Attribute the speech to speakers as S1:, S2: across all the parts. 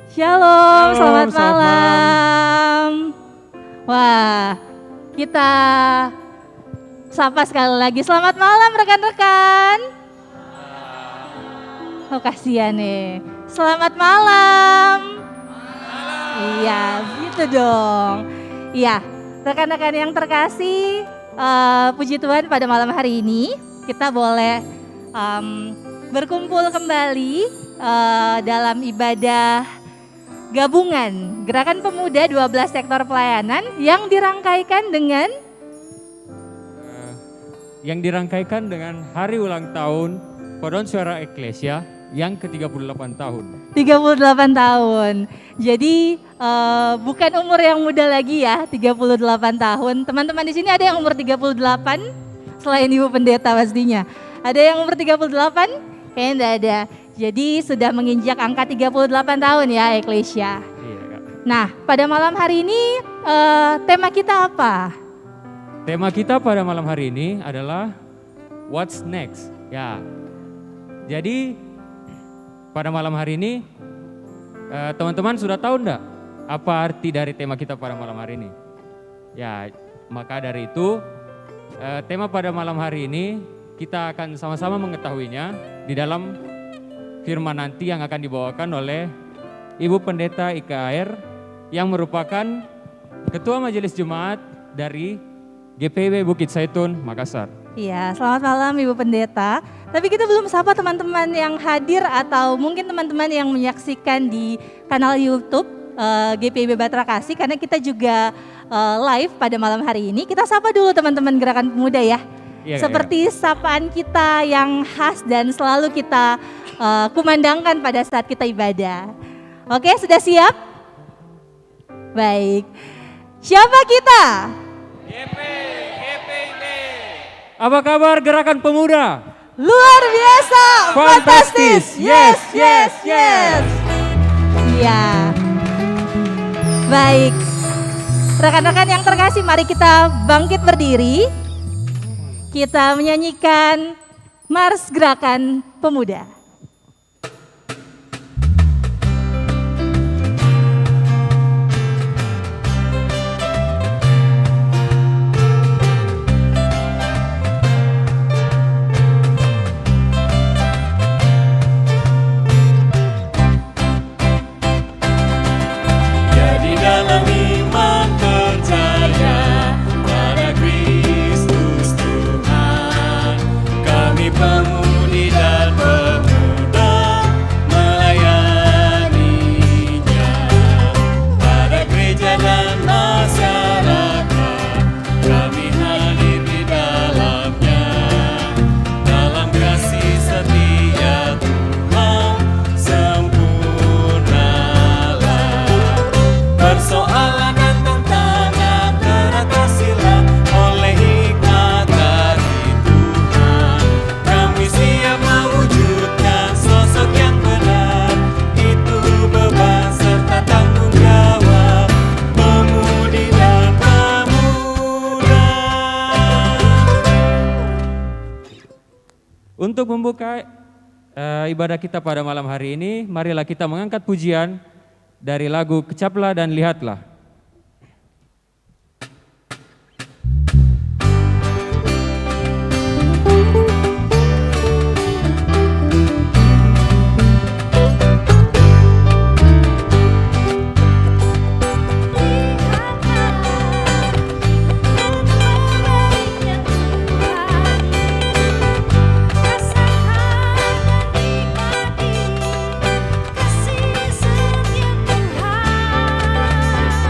S1: Shalom, selamat
S2: Shalom, selamat
S1: malam. Wah, kita sapa sekali lagi. Selamat malam rekan-rekan. Oh kasihan nih. Selamat malam. Iya, gitu dong. Iya, rekan-rekan yang terkasih, puji Tuhan pada malam hari ini kita boleh berkumpul kembali dalam ibadah gabungan Gerakan Pemuda 12 Sektor Pelayanan yang dirangkaikan dengan
S2: hari ulang tahun Paduan Suara Eklesia yang ke-38 tahun.
S1: 38 tahun. Jadi bukan umur yang muda lagi ya, 38 tahun. Teman-teman di sini ada yang umur 38 selain Ibu Pendeta pastinya. Ada yang umur 38? Kayaknya enggak ada. Jadi sudah menginjak angka 38 tahun ya Eklesia.
S2: Iya, Kak.
S1: Nah, pada malam hari ini tema kita apa?
S2: Tema kita pada malam hari ini adalah What's Next? Ya. Jadi pada malam hari ini teman-teman sudah tahu enggak apa arti dari tema kita pada malam hari ini? Ya, maka dari itu tema pada malam hari ini kita akan sama-sama mengetahuinya di dalam firman nanti yang akan dibawakan oleh Ibu Pendeta IKR yang merupakan Ketua Majelis Jemaat dari GPIB Bukit Zaitun, Makassar.
S1: Iya, selamat malam Ibu Pendeta. Tapi kita belum sapa teman-teman yang hadir atau mungkin teman-teman yang menyaksikan di kanal YouTube GPIB Batra Kasih karena kita juga live pada malam hari ini. Kita sapa dulu teman-teman Gerakan Pemuda ya.
S2: Iya,
S1: Seperti sapaan kita yang khas dan selalu kita kumandangkan pada saat kita ibadah. Oke, sudah siap? Baik. Siapa kita?
S2: GPIB. Apa kabar Gerakan Pemuda?
S1: Luar biasa,
S2: Fantastis.
S1: Yes, yes, yes. Iya. Baik. Rekan-rekan yang terkasih, mari kita bangkit berdiri. Kita menyanyikan Mars Gerakan Pemuda.
S3: Jadi dalam iman percaya pada Kristus Tuhan, kami pemudi dan pemuda melayaninya. Pada gereja dan masyarakat, kami hadir di dalamnya. Dalam kasih setia Tuhan sempurnalah. Persoalan dan tantangan teratasilah oleh hikmat dari Tuhan. Kami siap mewujudkan sosok yang benar. Itu beban serta tanggung jawab pemudi dan pemuda.
S2: Untuk membuka ibadah kita pada malam hari ini, marilah kita mengangkat pujian dari lagu Kecaplah dan Lihatlah.
S4: Kasih setia Tuhan.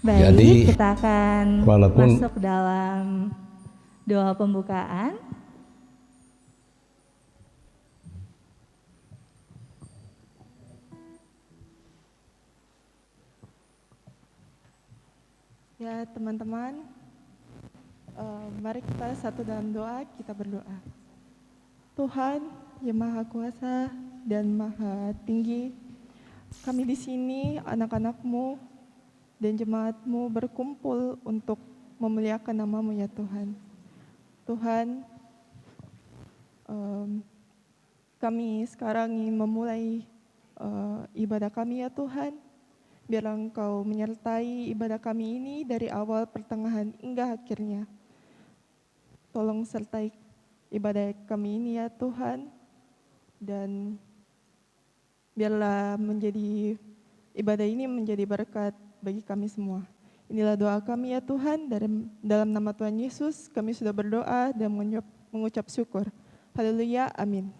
S1: Baik,
S4: Jadi,
S1: kita akan
S4: walaupun-
S1: masuk dalam doa pembukaan.
S5: Ya teman-teman, mari kita satu dalam doa, kita berdoa. Tuhan yang Maha Kuasa dan Maha Tinggi, kami di sini anak-anak-Mu dan jemaat-Mu berkumpul untuk memuliakan nama-Mu ya Tuhan. Tuhan, kami sekarang ingin memulai ibadah kami ya Tuhan. Biarlah Engkau menyertai ibadah kami ini dari awal, pertengahan, hingga akhirnya. Tolong sertai ibadah kami ini ya Tuhan. Dan biarlah ibadah ini menjadi berkat bagi kami semua. Inilah doa kami ya Tuhan, dalam nama Tuhan Yesus kami sudah berdoa dan mengucap syukur. Haleluya, amin.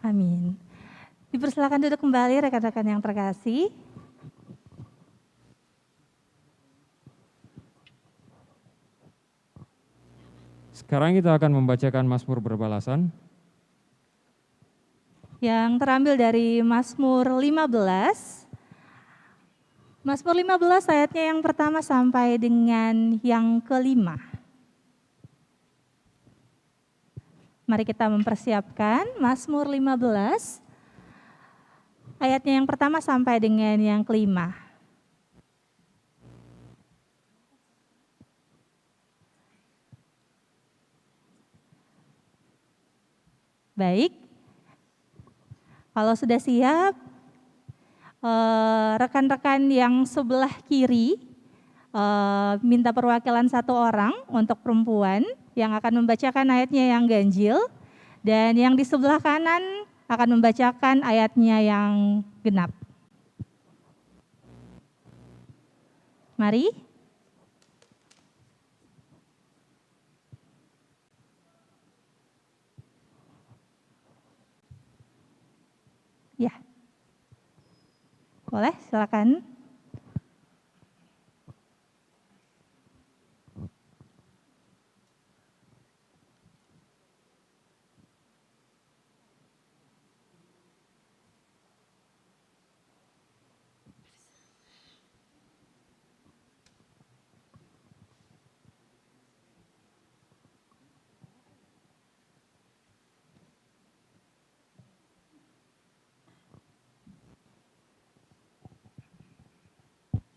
S1: Amin. Dipersilakan duduk kembali rekan-rekan yang terkasih.
S2: Sekarang kita akan membacakan Mazmur berbalasan.
S1: Yang terambil dari Mazmur 15. Mazmur 15 ayatnya yang pertama sampai dengan yang kelima. Mari kita mempersiapkan Mazmur 15 ayatnya yang pertama sampai dengan yang kelima. Baik, kalau sudah siap, rekan-rekan yang sebelah kiri minta perwakilan satu orang untuk perempuan yang akan membacakan ayatnya yang ganjil, dan yang di sebelah kanan akan membacakan ayatnya yang genap. Mari. Ya. Boleh, silakan.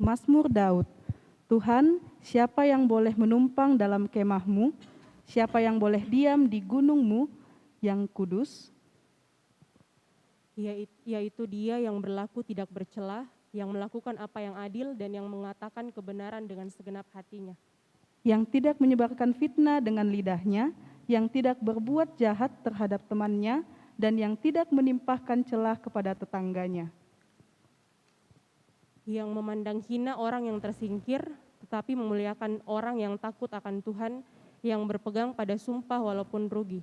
S6: Mazmur Daud. Tuhan, siapa yang boleh menumpang dalam kemah-Mu? Siapa yang boleh diam di gunung-Mu yang kudus?
S7: Yaitu Dia yang berlaku tidak bercelah, yang melakukan apa yang adil dan yang mengatakan kebenaran dengan segenap hatinya.
S6: Yang tidak menyebarkan fitnah dengan lidahnya, yang tidak berbuat jahat terhadap temannya, dan yang tidak menimpahkan celah kepada tetangganya.
S7: Yang memandang hina orang yang tersingkir, tetapi memuliakan orang yang takut akan Tuhan, yang berpegang pada sumpah walaupun rugi.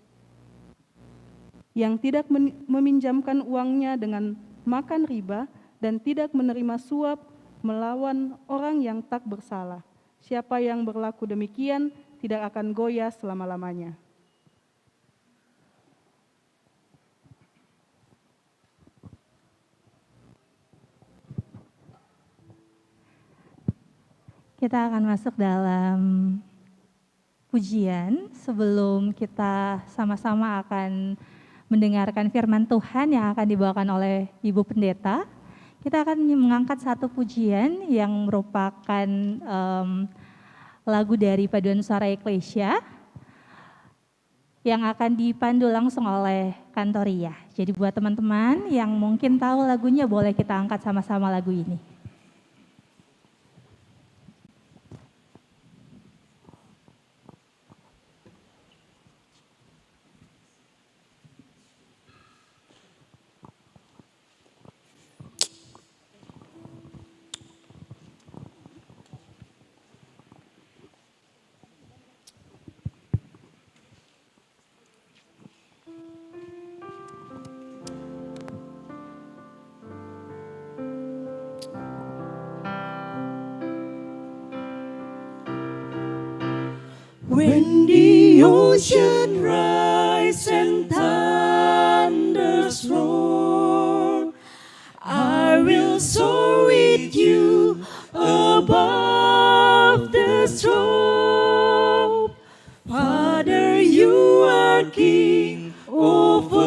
S6: Yang tidak meminjamkan uangnya dengan makan riba, dan tidak menerima suap melawan orang yang tak bersalah. Siapa yang berlaku demikian tidak akan goyah selama-lamanya.
S1: Kita akan masuk dalam pujian sebelum kita sama-sama akan mendengarkan firman Tuhan yang akan dibawakan oleh Ibu Pendeta. Kita akan mengangkat satu pujian yang merupakan lagu dari Paduan Suara Eklesia yang akan dipandu langsung oleh Kantoria. Jadi buat teman-teman yang mungkin tahu lagunya, boleh kita angkat sama-sama lagu ini.
S3: When the ocean rise and thunders roar, I will soar with you above the storm. Father, you are king over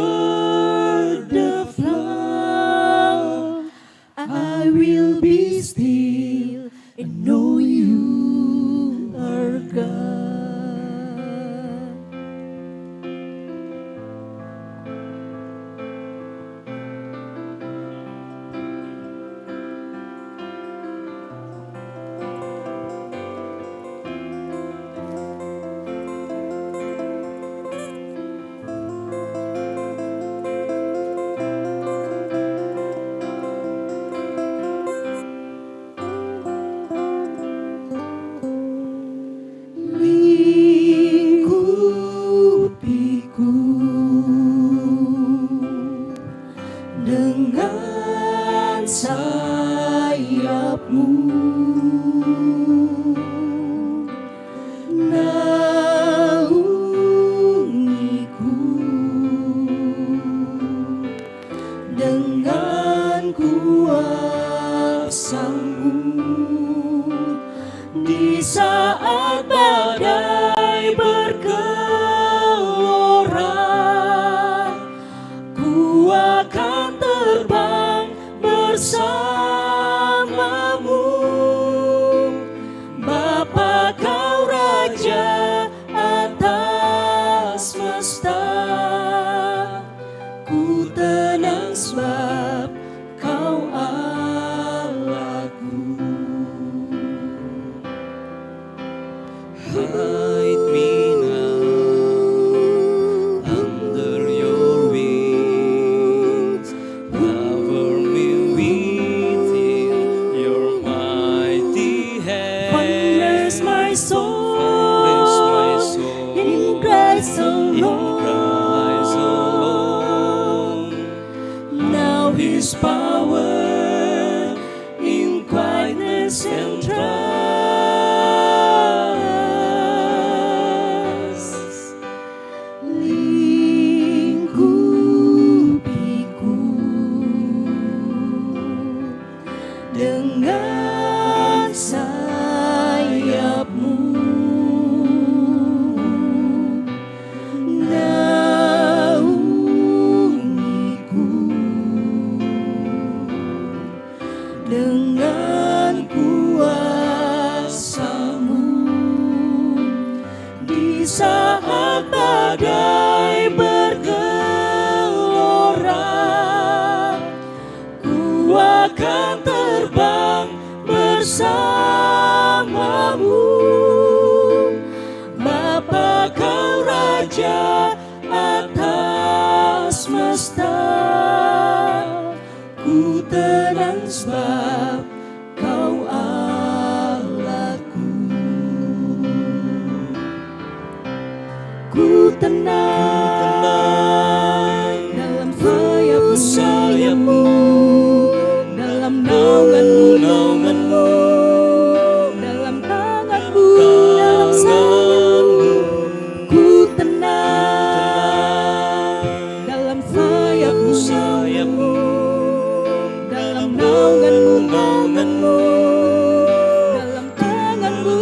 S3: the flood. I will be still and know you are God. Lingkupiku dengan sayapmu, naungiku dengan kuasa-Mu. Di saat badai bergelora, ku akan terbang bersamamu. Bapa, kau raja atas semesta, ku tenang sebab kau Allahku. Hide me now under your wings, cover me within your mighty hand. Fondness my soul in Christ alone. Now His power in quietness and trust. Lingkupiku dengan sayapmu, naungiku dengan kuasa-Mu. Di saat badai bergelora, ku akan terbang bersamamu. Bapa, kau raja atas semesta, ku tenang sebab kau Allahku. Ku tenang dalam sayapmu, dalam naunganmu, dalam tanganmu, dalam sayapmu. Ku tenang dalam sayapmu, dalam naunganmu, dalam tanganmu,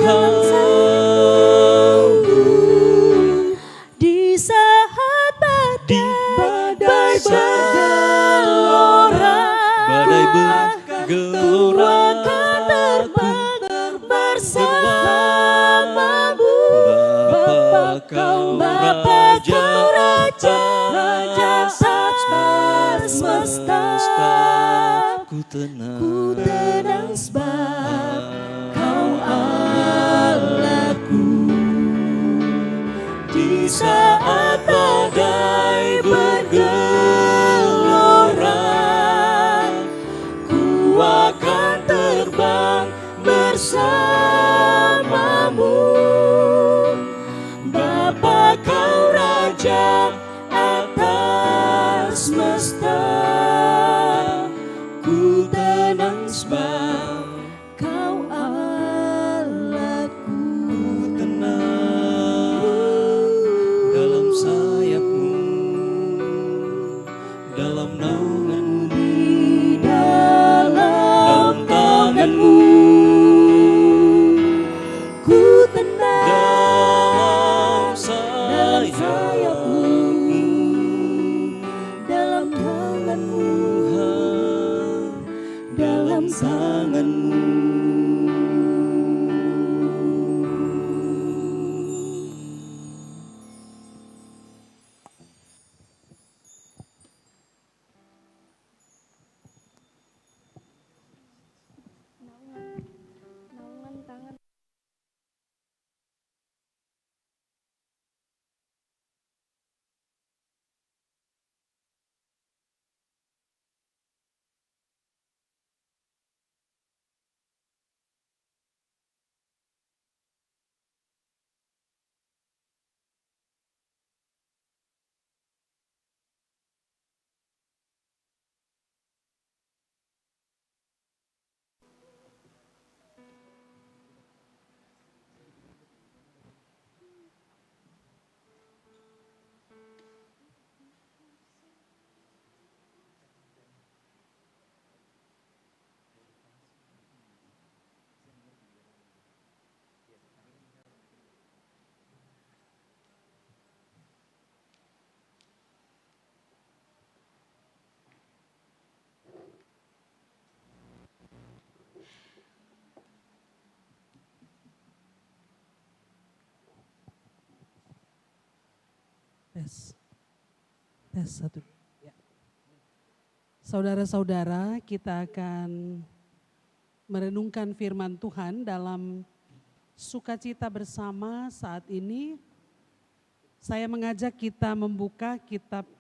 S3: dalam sayapmu. Di saat badai bergelora, ku akan terbang bersamamu. Bapa, kau raja atas semesta, ku tenang sebab kau Allahku. Di saat badai bergelora, ku akan terbang bersamamu. Bapa, kau raja atas semesta, ku tenang sebab kau Allahku. Ku tenang tanganmu.
S5: Naungan tangan.
S4: Tes. Tes satu. Ya. Saudara-saudara, kita akan merenungkan firman Tuhan dalam sukacita bersama saat ini. Saya mengajak kita membuka kitab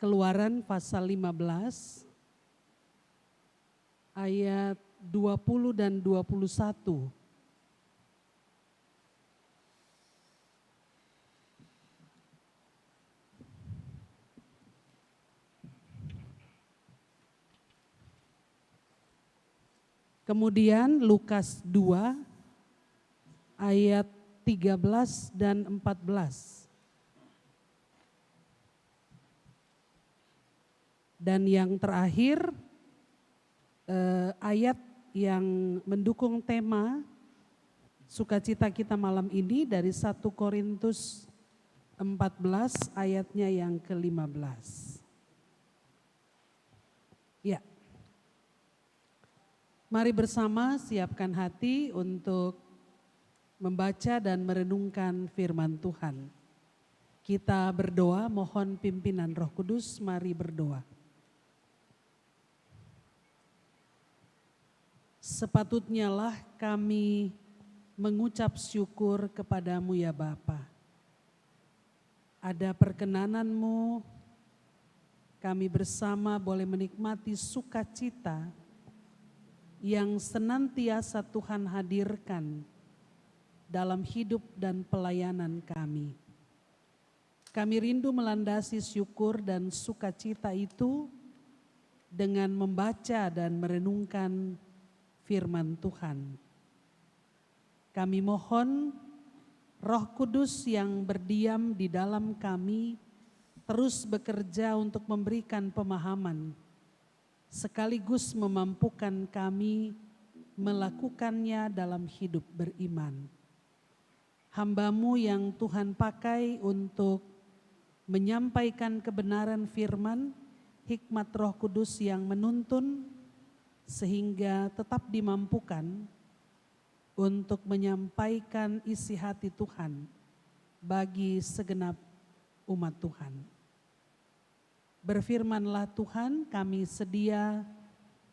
S4: Keluaran pasal 15 ayat 20 dan 21. Kemudian Lukas 2 ayat 13 dan 14. Dan yang terakhir ayat yang mendukung tema sukacita kita malam ini dari 1 Korintus 14 ayatnya yang ke-15. Ya. Mari bersama siapkan hati untuk membaca dan merenungkan firman Tuhan. Kita berdoa, mohon pimpinan Roh Kudus, mari berdoa. Sepatutnya lah kami mengucap syukur kepadamu ya Bapa. Ada perkenananmu, kami bersama boleh menikmati sukacita yang senantiasa Tuhan hadirkan dalam hidup dan pelayanan kami. Kami rindu melandasi syukur dan sukacita itu dengan membaca dan merenungkan firman Tuhan. Kami mohon Roh Kudus yang berdiam di dalam kami terus bekerja untuk memberikan pemahaman, sekaligus memampukan kami melakukannya dalam hidup beriman. Hamba-Mu yang Tuhan pakai untuk menyampaikan kebenaran firman, hikmat Roh Kudus yang menuntun sehingga tetap dimampukan untuk menyampaikan isi hati Tuhan bagi segenap umat Tuhan. Berfirmanlah Tuhan, kami sedia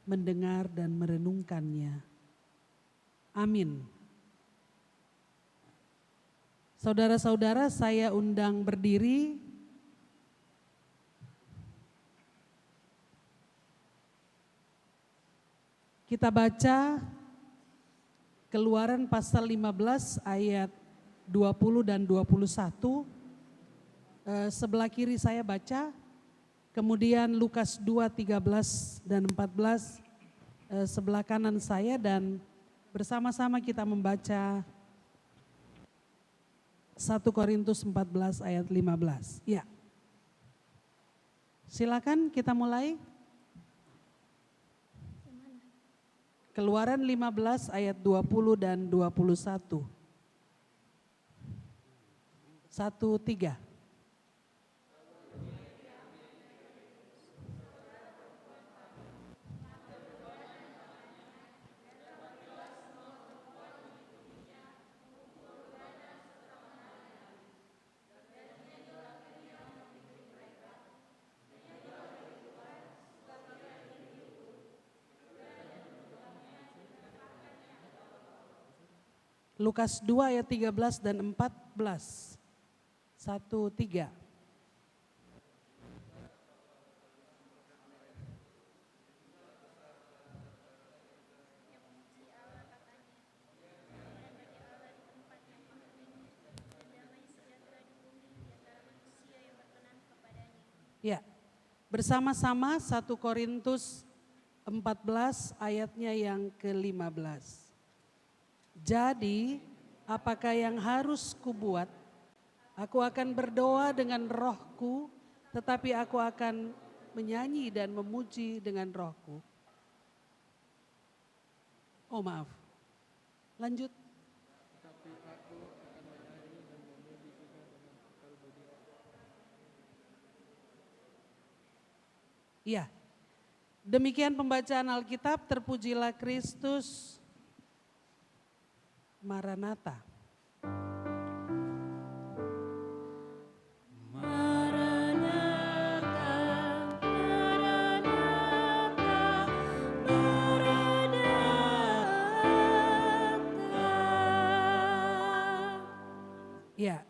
S4: mendengar dan merenungkannya. Amin. Saudara-saudara, saya undang berdiri. Kita baca Keluaran pasal 15 ayat 20 dan 21. Sebelah kiri saya baca. Kemudian Lukas 2, 13 dan 14 sebelah kanan saya, dan bersama-sama kita membaca 1 Korintus 14 ayat 15. Ya. Silakan kita mulai. Keluaran 15 ayat 20 dan 21. 1, 3. Lukas 2 ayat 13 dan 14. 1, 3. Ya, bersama-sama 1 Korintus 14 ayatnya yang ke-15. Jadi, apakah yang harus kubuat? Aku akan berdoa dengan rohku, tetapi aku akan menyanyi dan memuji dengan rohku. Oh maaf, lanjut. Iya, demikian pembacaan Alkitab, terpujilah Kristus. Maranatha. Ya,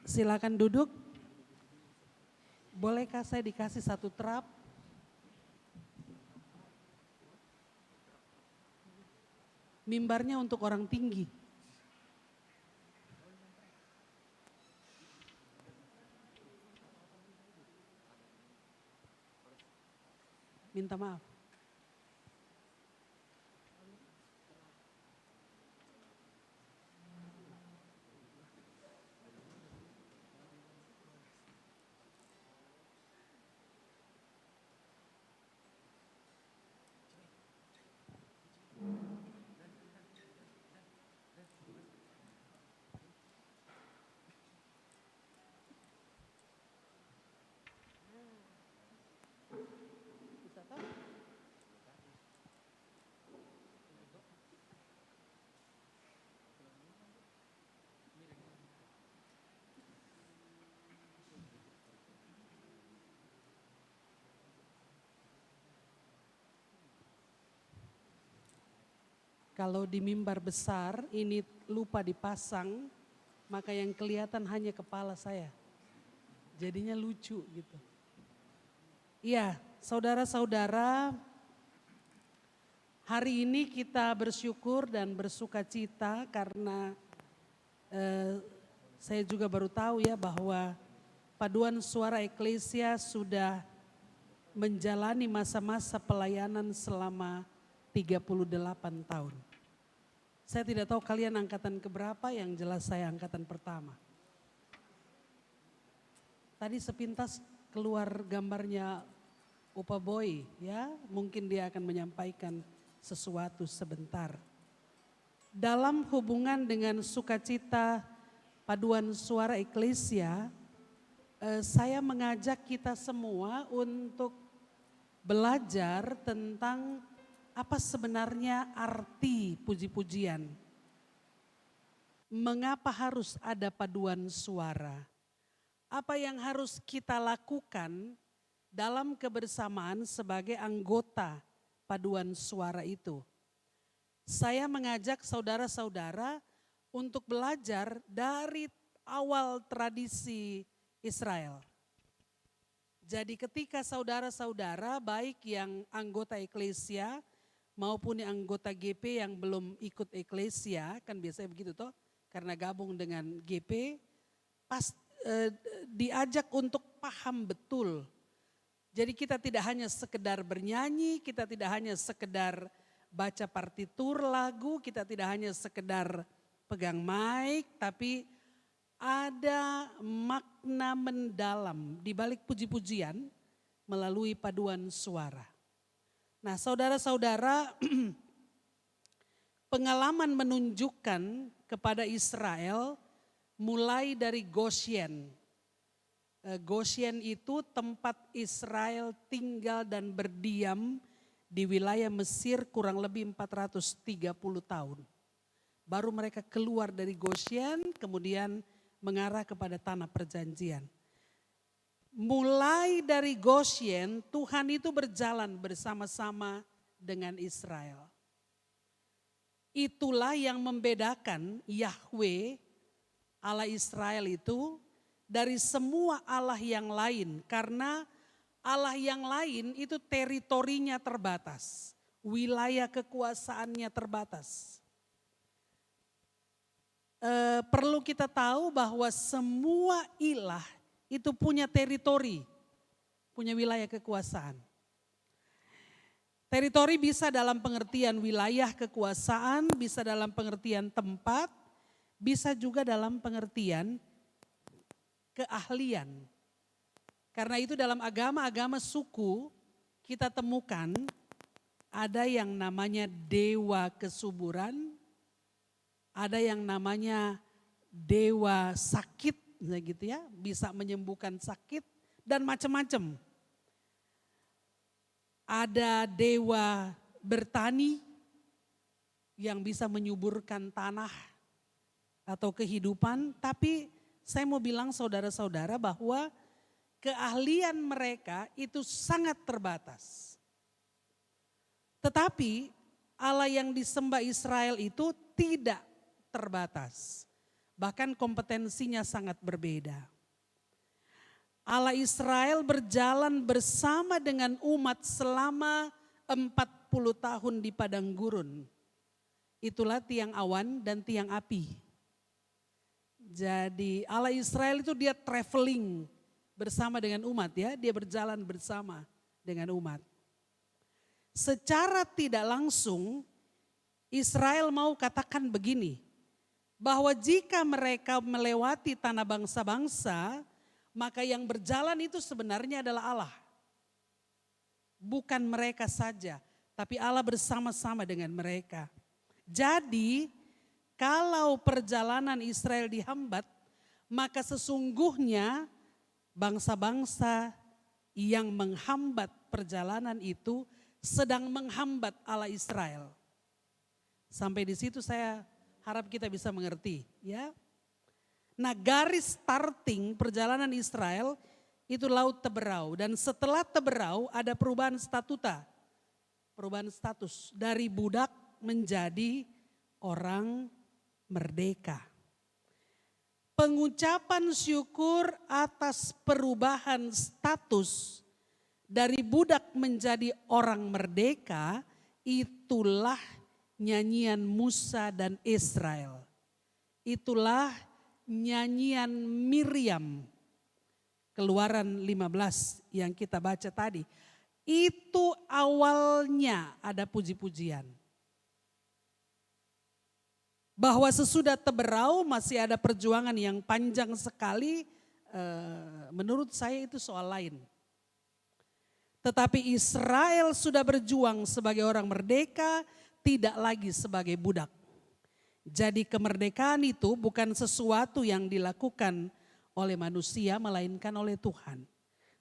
S4: silakan duduk. Bolehkah saya dikasih satu terap? Mimbarnya untuk orang tinggi. Minta maaf. Kalau di mimbar besar ini lupa dipasang, maka yang kelihatan hanya kepala saya. Jadinya lucu gitu. Iya, saudara-saudara, hari ini kita bersyukur dan bersuka cita karena saya juga baru tahu ya bahwa Paduan Suara Eklesia sudah menjalani masa-masa pelayanan selama 38 tahun. Saya tidak tahu kalian angkatan keberapa, yang jelas saya angkatan pertama. Tadi sepintas keluar gambarnya Opa Boy ya, mungkin dia akan menyampaikan sesuatu sebentar. Dalam hubungan dengan sukacita Paduan Suara Eklesia, saya mengajak kita semua untuk belajar tentang apa sebenarnya arti puji-pujian. Mengapa harus ada paduan suara? Apa yang harus kita lakukan dalam kebersamaan sebagai anggota paduan suara itu? Saya mengajak saudara-saudara untuk belajar dari awal tradisi Israel. Jadi ketika saudara-saudara baik yang anggota eklesia maupun yang anggota GP yang belum ikut eklesia, kan biasanya begitu toh, karena gabung dengan GP, diajak untuk paham betul. Jadi kita tidak hanya sekedar bernyanyi, kita tidak hanya sekedar baca partitur lagu, kita tidak hanya sekedar pegang mic, tapi ada makna mendalam di balik puji-pujian melalui paduan suara. Nah, saudara-saudara, pengalaman menunjukkan kepada Israel mulai dari Goshen. Goshen itu tempat Israel tinggal dan berdiam di wilayah Mesir kurang lebih 430 tahun. Baru mereka keluar dari Goshen, kemudian mengarah kepada tanah perjanjian. Mulai dari Goshen, Tuhan itu berjalan bersama-sama dengan Israel. Itulah yang membedakan Yahweh, Allah Israel itu dari semua Allah yang lain. Karena Allah yang lain itu teritorinya terbatas, wilayah kekuasaannya terbatas. Perlu kita tahu bahwa semua ilah itu punya teritori, punya wilayah kekuasaan. Teritori bisa dalam pengertian wilayah kekuasaan, bisa dalam pengertian tempat, bisa juga dalam pengertian keahlian. Karena itu dalam agama-agama suku kita temukan ada yang namanya dewa kesuburan, ada yang namanya dewa sakit, gitu ya, bisa menyembuhkan sakit dan macam-macam. Ada dewa bertani yang bisa menyuburkan tanah atau kehidupan, tapi saya mau bilang saudara-saudara bahwa keahlian mereka itu sangat terbatas. Tetapi Allah yang disembah Israel itu tidak terbatas, bahkan kompetensinya sangat berbeda. Allah Israel berjalan bersama dengan umat selama 40 tahun di padang gurun. Itulah tiang awan dan tiang api. Jadi Allah Israel itu dia traveling bersama dengan umat ya, dia berjalan bersama dengan umat. Secara tidak langsung Israel mau katakan begini, bahwa jika mereka melewati tanah bangsa-bangsa, maka yang berjalan itu sebenarnya adalah Allah. Bukan mereka saja, tapi Allah bersama-sama dengan mereka. Jadi kalau perjalanan Israel dihambat, maka sesungguhnya bangsa-bangsa yang menghambat perjalanan itu sedang menghambat Allah Israel. Sampai di situ saya harap kita bisa mengerti, ya. Nah, garis starting perjalanan Israel itu Laut Teberau, dan setelah Teberau ada perubahan statuta, perubahan status dari budak menjadi orang merdeka. Pengucapan syukur atas perubahan status dari budak menjadi orang merdeka, itulah nyanyian Musa dan Israel. Itulah nyanyian Miriam, Keluaran 15 yang kita baca tadi. Itu awalnya ada puji-pujian. Bahwa sesudah Teberau masih ada perjuangan yang panjang sekali, menurut saya itu soal lain. Tetapi Israel sudah berjuang sebagai orang merdeka, tidak lagi sebagai budak. Jadi kemerdekaan itu bukan sesuatu yang dilakukan oleh manusia, melainkan oleh Tuhan.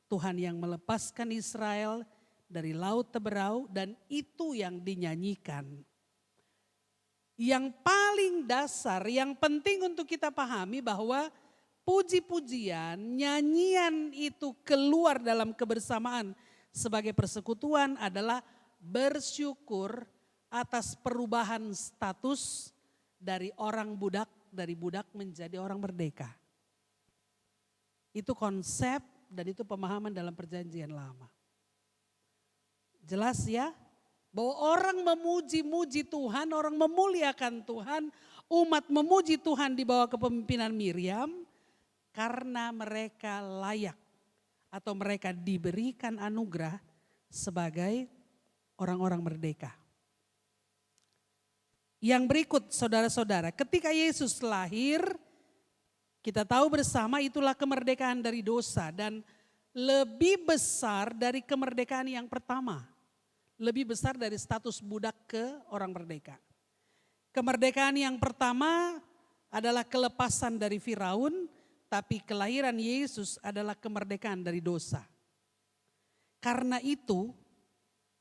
S4: Tuhan yang melepaskan Israel dari Laut Teberau, dan itu yang dinyanyikan. Yang paling dasar, yang penting untuk kita pahami bahwa puji-pujian, nyanyian itu keluar dalam kebersamaan sebagai persekutuan adalah bersyukur atas perubahan status dari orang budak, dari budak menjadi orang merdeka. Itu konsep dan itu pemahaman dalam perjanjian lama. Jelas ya? Bahwa orang memuji-muji Tuhan, orang memuliakan Tuhan, umat memuji Tuhan di bawah kepemimpinan Miriam karena mereka layak atau mereka diberikan anugerah sebagai orang-orang merdeka. Yang berikut saudara-saudara, ketika Yesus lahir, kita tahu bersama itulah kemerdekaan dari dosa, dan lebih besar dari kemerdekaan yang pertama. Lebih besar dari status budak ke orang merdeka. Kemerdekaan yang pertama adalah kelepasan dari Firaun, tapi kelahiran Yesus adalah kemerdekaan dari dosa. Karena itu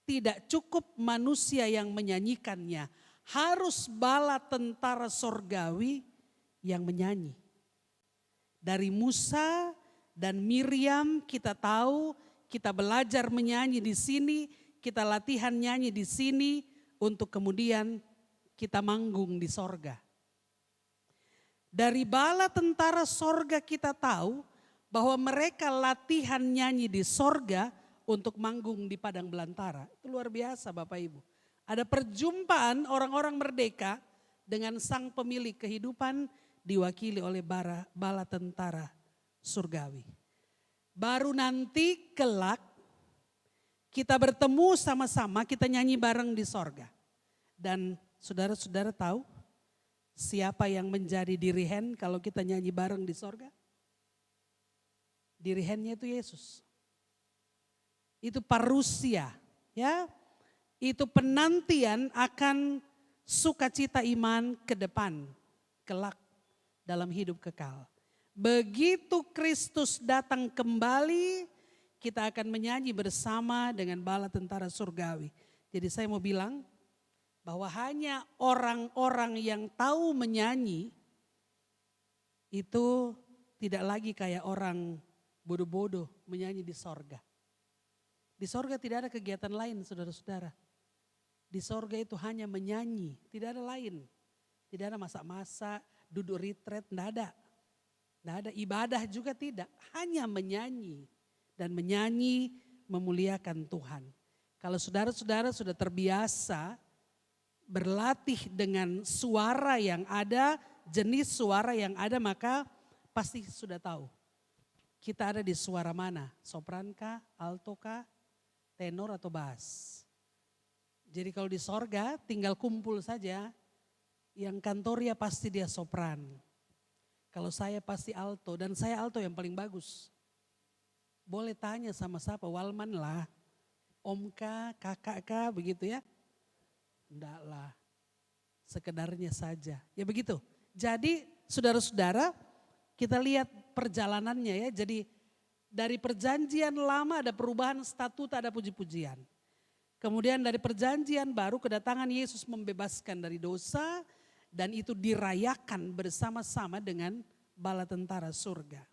S4: tidak cukup manusia yang menyanyikannya, harus bala tentara sorgawi yang menyanyi. Dari Musa dan Miriam kita tahu, kita belajar menyanyi di sini, kita latihan nyanyi di sini untuk kemudian kita manggung di sorga. Dari bala tentara sorga kita tahu bahwa mereka latihan nyanyi di sorga untuk manggung di padang belantara. Itu luar biasa Bapak Ibu. Ada perjumpaan orang-orang merdeka dengan sang pemilik kehidupan diwakili oleh bala tentara surgawi. Baru nanti kelak kita bertemu sama-sama, kita nyanyi bareng di sorga. Dan saudara-saudara tahu siapa yang menjadi dirihen kalau kita nyanyi bareng di sorga? Dirihennya itu Yesus. Itu parusia, ya. Itu penantian akan sukacita iman ke depan, kelak dalam hidup kekal. Begitu Kristus datang kembali, kita akan menyanyi bersama dengan bala tentara surgawi. Jadi saya mau bilang bahwa hanya orang-orang yang tahu menyanyi itu tidak lagi kayak orang bodoh-bodoh menyanyi di sorga. Di sorga tidak ada kegiatan lain saudara-saudara. Di sorga itu hanya menyanyi, tidak ada lain. Tidak ada masak-masak, duduk retret, tidak ada. Tidak ada ibadah juga tidak, hanya menyanyi. Dan menyanyi memuliakan Tuhan. Kalau saudara-saudara sudah terbiasa berlatih dengan suara yang ada, jenis suara yang ada, maka pasti sudah tahu. Kita ada di suara mana, sopran kah, alto kah, tenor atau bass. Jadi kalau di sorga tinggal kumpul saja, yang kantoria pasti dia sopran. Kalau saya pasti alto, dan saya alto yang paling bagus. Boleh tanya sama siapa, Walman lah, om kah, kakak kah, begitu ya. Enggak lah, sekedarnya saja. Ya begitu. Jadi saudara-saudara kita lihat perjalanannya ya. Jadi dari perjanjian lama ada perubahan statuta, ada puji-pujian. Kemudian dari perjanjian baru kedatangan Yesus membebaskan dari dosa dan itu dirayakan bersama-sama dengan bala tentara surga.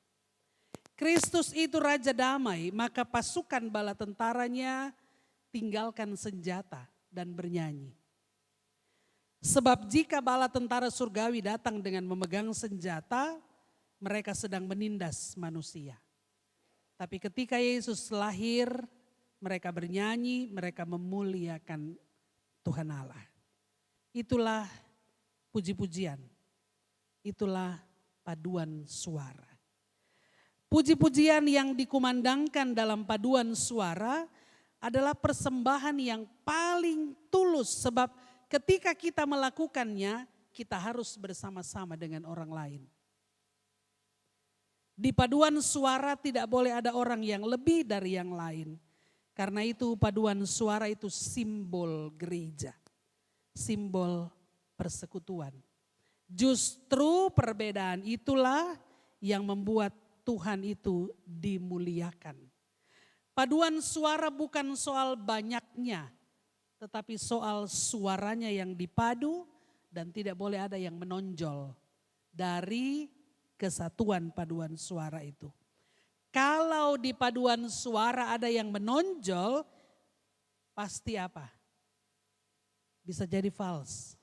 S4: Kristus itu Raja Damai, maka pasukan bala tentaranya tinggalkan senjata dan bernyanyi. Sebab jika bala tentara surgawi datang dengan memegang senjata, mereka sedang menindas manusia. Tapi ketika Yesus lahir, mereka bernyanyi, mereka memuliakan Tuhan Allah. Itulah puji-pujian, itulah paduan suara. Puji-pujian yang dikumandangkan dalam paduan suara adalah persembahan yang paling tulus. Sebab ketika kita melakukannya, kita harus bersama-sama dengan orang lain. Di paduan suara tidak boleh ada orang yang lebih dari yang lain. Karena itu paduan suara itu simbol gereja, simbol persekutuan. Justru perbedaan itulah yang membuat Tuhan itu dimuliakan. Paduan suara bukan soal banyaknya, tetapi soal suaranya yang dipadu dan tidak boleh ada yang menonjol dari kesatuan paduan suara itu. Kalau di paduan suara ada yang menonjol, pasti apa? Bisa jadi false.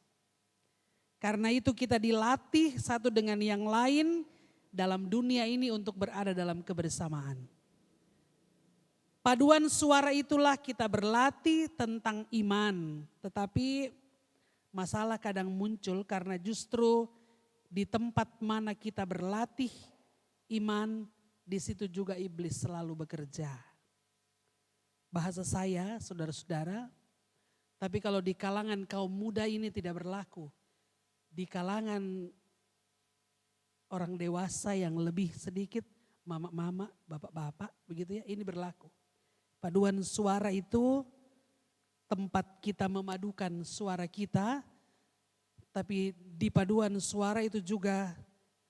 S4: Karena itu kita dilatih satu dengan yang lain dalam dunia ini untuk berada dalam kebersamaan. Paduan suara itulah kita berlatih tentang iman. Tetapi masalah kadang muncul karena justru di tempat mana kita berlatih iman, di situ juga iblis selalu bekerja. Bahasa saya, saudara-saudara, tapi kalau di kalangan kaum muda ini tidak berlaku. Di kalangan orang dewasa yang lebih sedikit, mama-mama, bapak-bapak, begitu ya, ini berlaku. Paduan suara itu tempat kita memadukan suara kita, tapi di paduan suara itu juga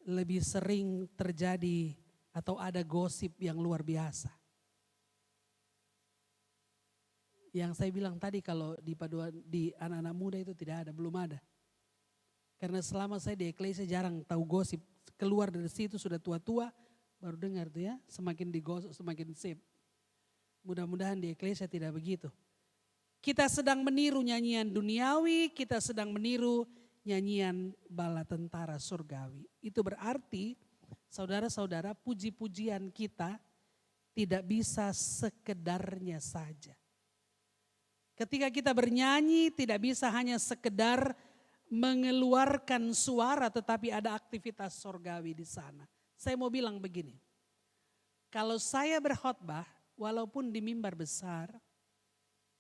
S4: lebih sering terjadi atau ada gosip yang luar biasa. Yang saya bilang tadi kalau di paduan di anak-anak muda itu tidak ada, belum ada. Karena selama saya di eklesia jarang tahu gosip. Keluar dari situ sudah tua-tua baru dengar tuh ya, semakin digosip semakin sip. Mudah-mudahan di eklesia tidak begitu. Kita sedang meniru nyanyian duniawi, kita sedang meniru nyanyian bala tentara surgawi. Itu berarti saudara-saudara, puji-pujian kita tidak bisa sekedarnya saja. Ketika kita bernyanyi tidak bisa hanya sekedar mengeluarkan suara, tetapi ada aktivitas surgawi di sana. Saya mau bilang begini, kalau saya berkhotbah walaupun di mimbar besar,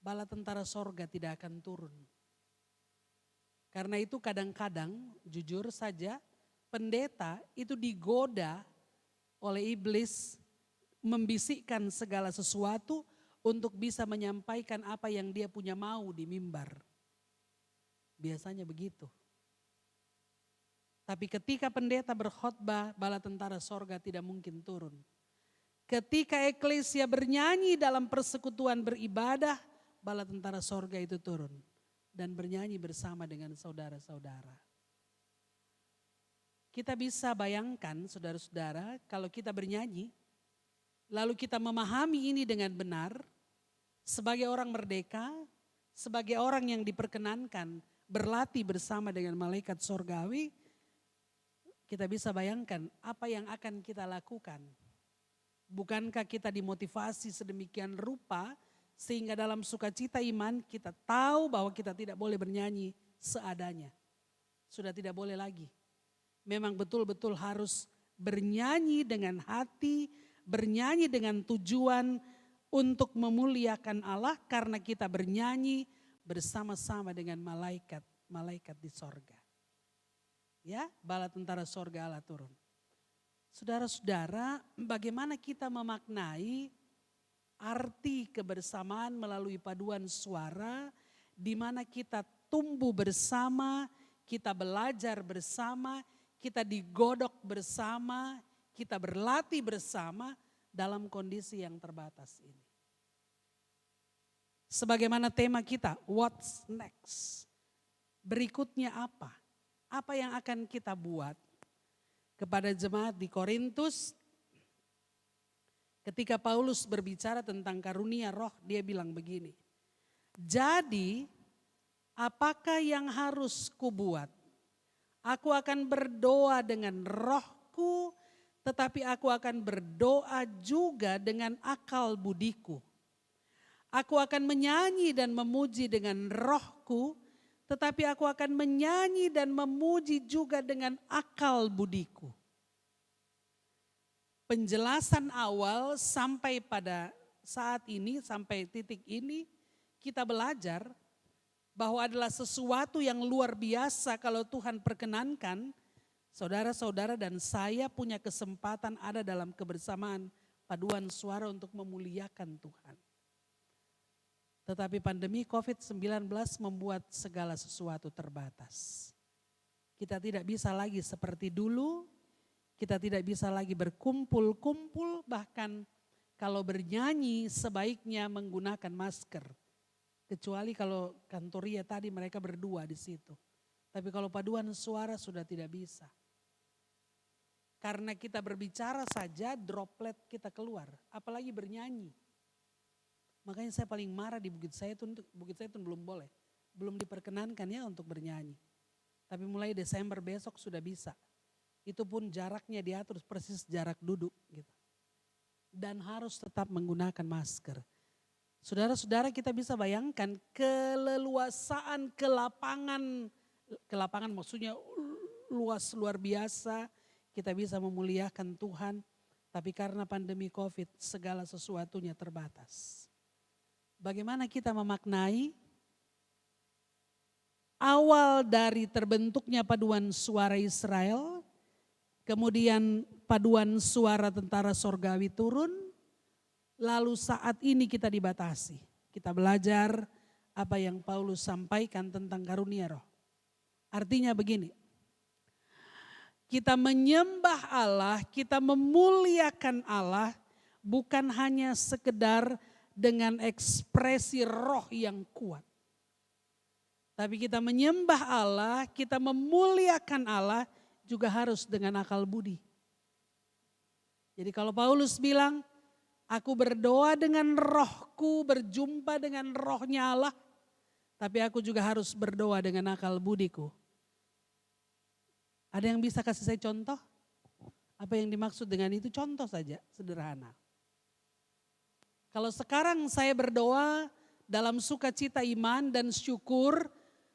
S4: bala tentara sorga tidak akan turun. Karena itu kadang-kadang jujur saja pendeta itu digoda oleh iblis membisikkan segala sesuatu untuk bisa menyampaikan apa yang dia punya mau di mimbar. Biasanya begitu. Tapi ketika pendeta berkhotbah, bala tentara sorga tidak mungkin turun. Ketika eklesia bernyanyi dalam persekutuan beribadah, bala tentara sorga itu turun dan bernyanyi bersama dengan saudara-saudara. Kita bisa bayangkan saudara-saudara, kalau kita bernyanyi, lalu kita memahami ini dengan benar, sebagai orang merdeka, sebagai orang yang diperkenankan berlatih bersama dengan malaikat sorgawi, kita bisa bayangkan apa yang akan kita lakukan. Bukankah kita dimotivasi sedemikian rupa, sehingga dalam sukacita iman kita tahu bahwa kita tidak boleh bernyanyi seadanya. Sudah tidak boleh lagi. Memang betul-betul harus bernyanyi dengan hati, bernyanyi dengan tujuan untuk memuliakan Allah karena kita bernyanyi bersama-sama dengan malaikat di sorga. Ya, bala tentara sorga Allah turun. Saudara-saudara, bagaimana kita memaknai arti kebersamaan melalui paduan suara, di mana kita tumbuh bersama, kita belajar bersama, kita digodok bersama, kita berlatih bersama dalam kondisi yang terbatas ini. Sebagaimana tema kita, what's next? Berikutnya apa? Apa yang akan kita buat? Kepada jemaat di Korintus, ketika Paulus berbicara tentang karunia roh, dia bilang begini. Jadi, apakah yang harus kubuat? Aku akan berdoa dengan rohku, tetapi aku akan berdoa juga dengan akal budiku. Aku akan menyanyi dan memuji dengan rohku, tetapi aku akan menyanyi dan memuji juga dengan akal budiku. Penjelasan awal sampai pada saat ini, sampai titik ini, kita belajar bahwa adalah sesuatu yang luar biasa kalau Tuhan perkenankan, saudara-saudara dan saya punya kesempatan ada dalam kebersamaan paduan suara untuk memuliakan Tuhan. Tetapi pandemi COVID-19 membuat segala sesuatu terbatas. Kita tidak bisa lagi seperti dulu, kita tidak bisa lagi berkumpul-kumpul, bahkan kalau bernyanyi sebaiknya menggunakan masker. Kecuali kalau kantoria tadi mereka berdua di situ. Tapi kalau paduan suara sudah tidak bisa. Karena kita berbicara saja droplet kita keluar, apalagi bernyanyi. Makanya saya paling marah di Bukit Zaitun belum boleh. Belum diperkenankan ya untuk bernyanyi. Tapi mulai Desember besok sudah bisa. Itu pun jaraknya diatur persis jarak duduk gitu. Dan harus tetap menggunakan masker. Saudara-saudara kita bisa bayangkan keleluasaan ke lapangan maksudnya luas luar biasa. Kita bisa memuliakan Tuhan. Tapi karena pandemi COVID segala sesuatunya terbatas. Bagaimana kita memaknai awal dari terbentuknya paduan suara Israel, kemudian paduan suara tentara sorgawi turun, lalu saat ini kita dibatasi. Kita belajar apa yang Paulus sampaikan tentang karunia roh. Artinya begini, kita menyembah Allah, kita memuliakan Allah bukan hanya sekedar dengan ekspresi roh yang kuat. Tapi kita menyembah Allah, kita memuliakan Allah juga harus dengan akal budi. Jadi kalau Paulus bilang, aku berdoa dengan rohku, berjumpa dengan rohnya Allah, tapi aku juga harus berdoa dengan akal budiku. Ada yang bisa kasih saya contoh? Apa yang dimaksud dengan itu? Contoh saja, sederhana. Kalau sekarang saya berdoa dalam sukacita iman dan syukur,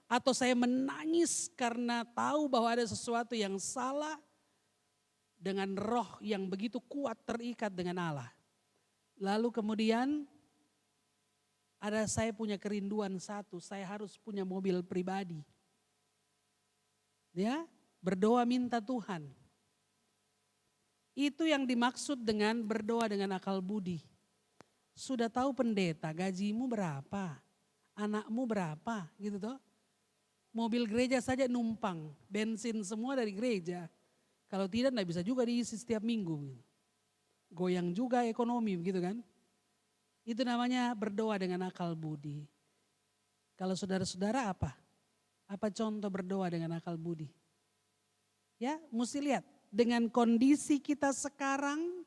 S4: atau saya menangis karena tahu bahwa ada sesuatu yang salah, dengan roh yang begitu kuat terikat dengan Allah. Lalu kemudian saya punya kerinduan satu, saya harus punya mobil pribadi. Ya, berdoa minta Tuhan. Itu yang dimaksud dengan berdoa dengan akal budi. Sudah tahu pendeta, gajimu berapa, anakmu berapa, gitu toh. Mobil gereja saja numpang, bensin semua dari gereja. Kalau tidak bisa juga diisi setiap minggu. Gitu. Goyang juga ekonomi begitu kan. Itu namanya berdoa dengan akal budi. Kalau saudara-saudara apa? Apa contoh berdoa dengan akal budi? Ya, mesti lihat dengan kondisi kita sekarang,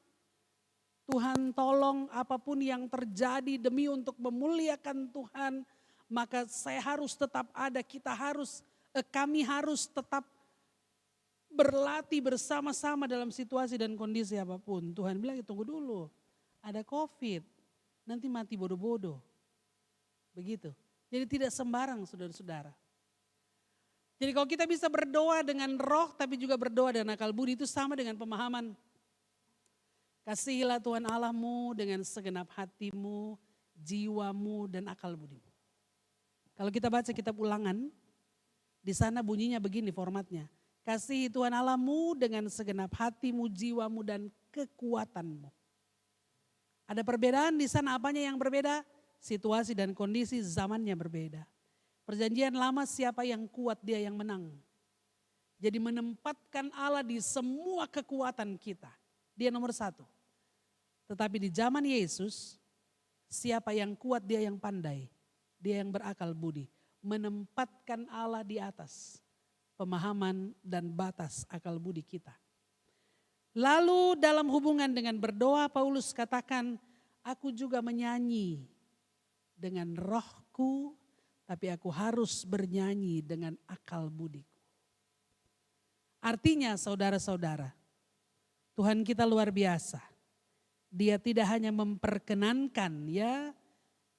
S4: Tuhan tolong apapun yang terjadi demi untuk memuliakan Tuhan, maka saya harus tetap ada, kami harus tetap berlatih bersama-sama dalam situasi dan kondisi apapun. Tuhan bilang, tunggu dulu, ada COVID. Nanti mati bodoh-bodoh. Begitu. Jadi tidak sembarang saudara-saudara. Jadi kalau kita bisa berdoa dengan roh tapi juga berdoa dengan akal budi, itu sama dengan pemahaman. Kasihilah Tuhan Allahmu dengan segenap hatimu, jiwamu dan akal budimu. Kalau kita baca kitab Ulangan, di sana bunyinya begini formatnya. Kasihi Tuhan Allahmu dengan segenap hatimu, jiwamu dan kekuatanmu. Ada perbedaan di sana, apanya yang berbeda? Situasi dan kondisi zamannya berbeda. Perjanjian lama siapa yang kuat dia yang menang. Jadi menempatkan Allah di semua kekuatan kita. Dia nomor satu. Tetapi di zaman Yesus, siapa yang kuat dia yang pandai. Dia yang berakal budi. Menempatkan Allah di atas pemahaman dan batas akal budi kita. Lalu dalam hubungan dengan berdoa, Paulus katakan, aku juga menyanyi dengan rohku, tapi aku harus bernyanyi dengan akal budiku. Artinya saudara-saudara, Tuhan kita luar biasa. Dia tidak hanya memperkenankan ya,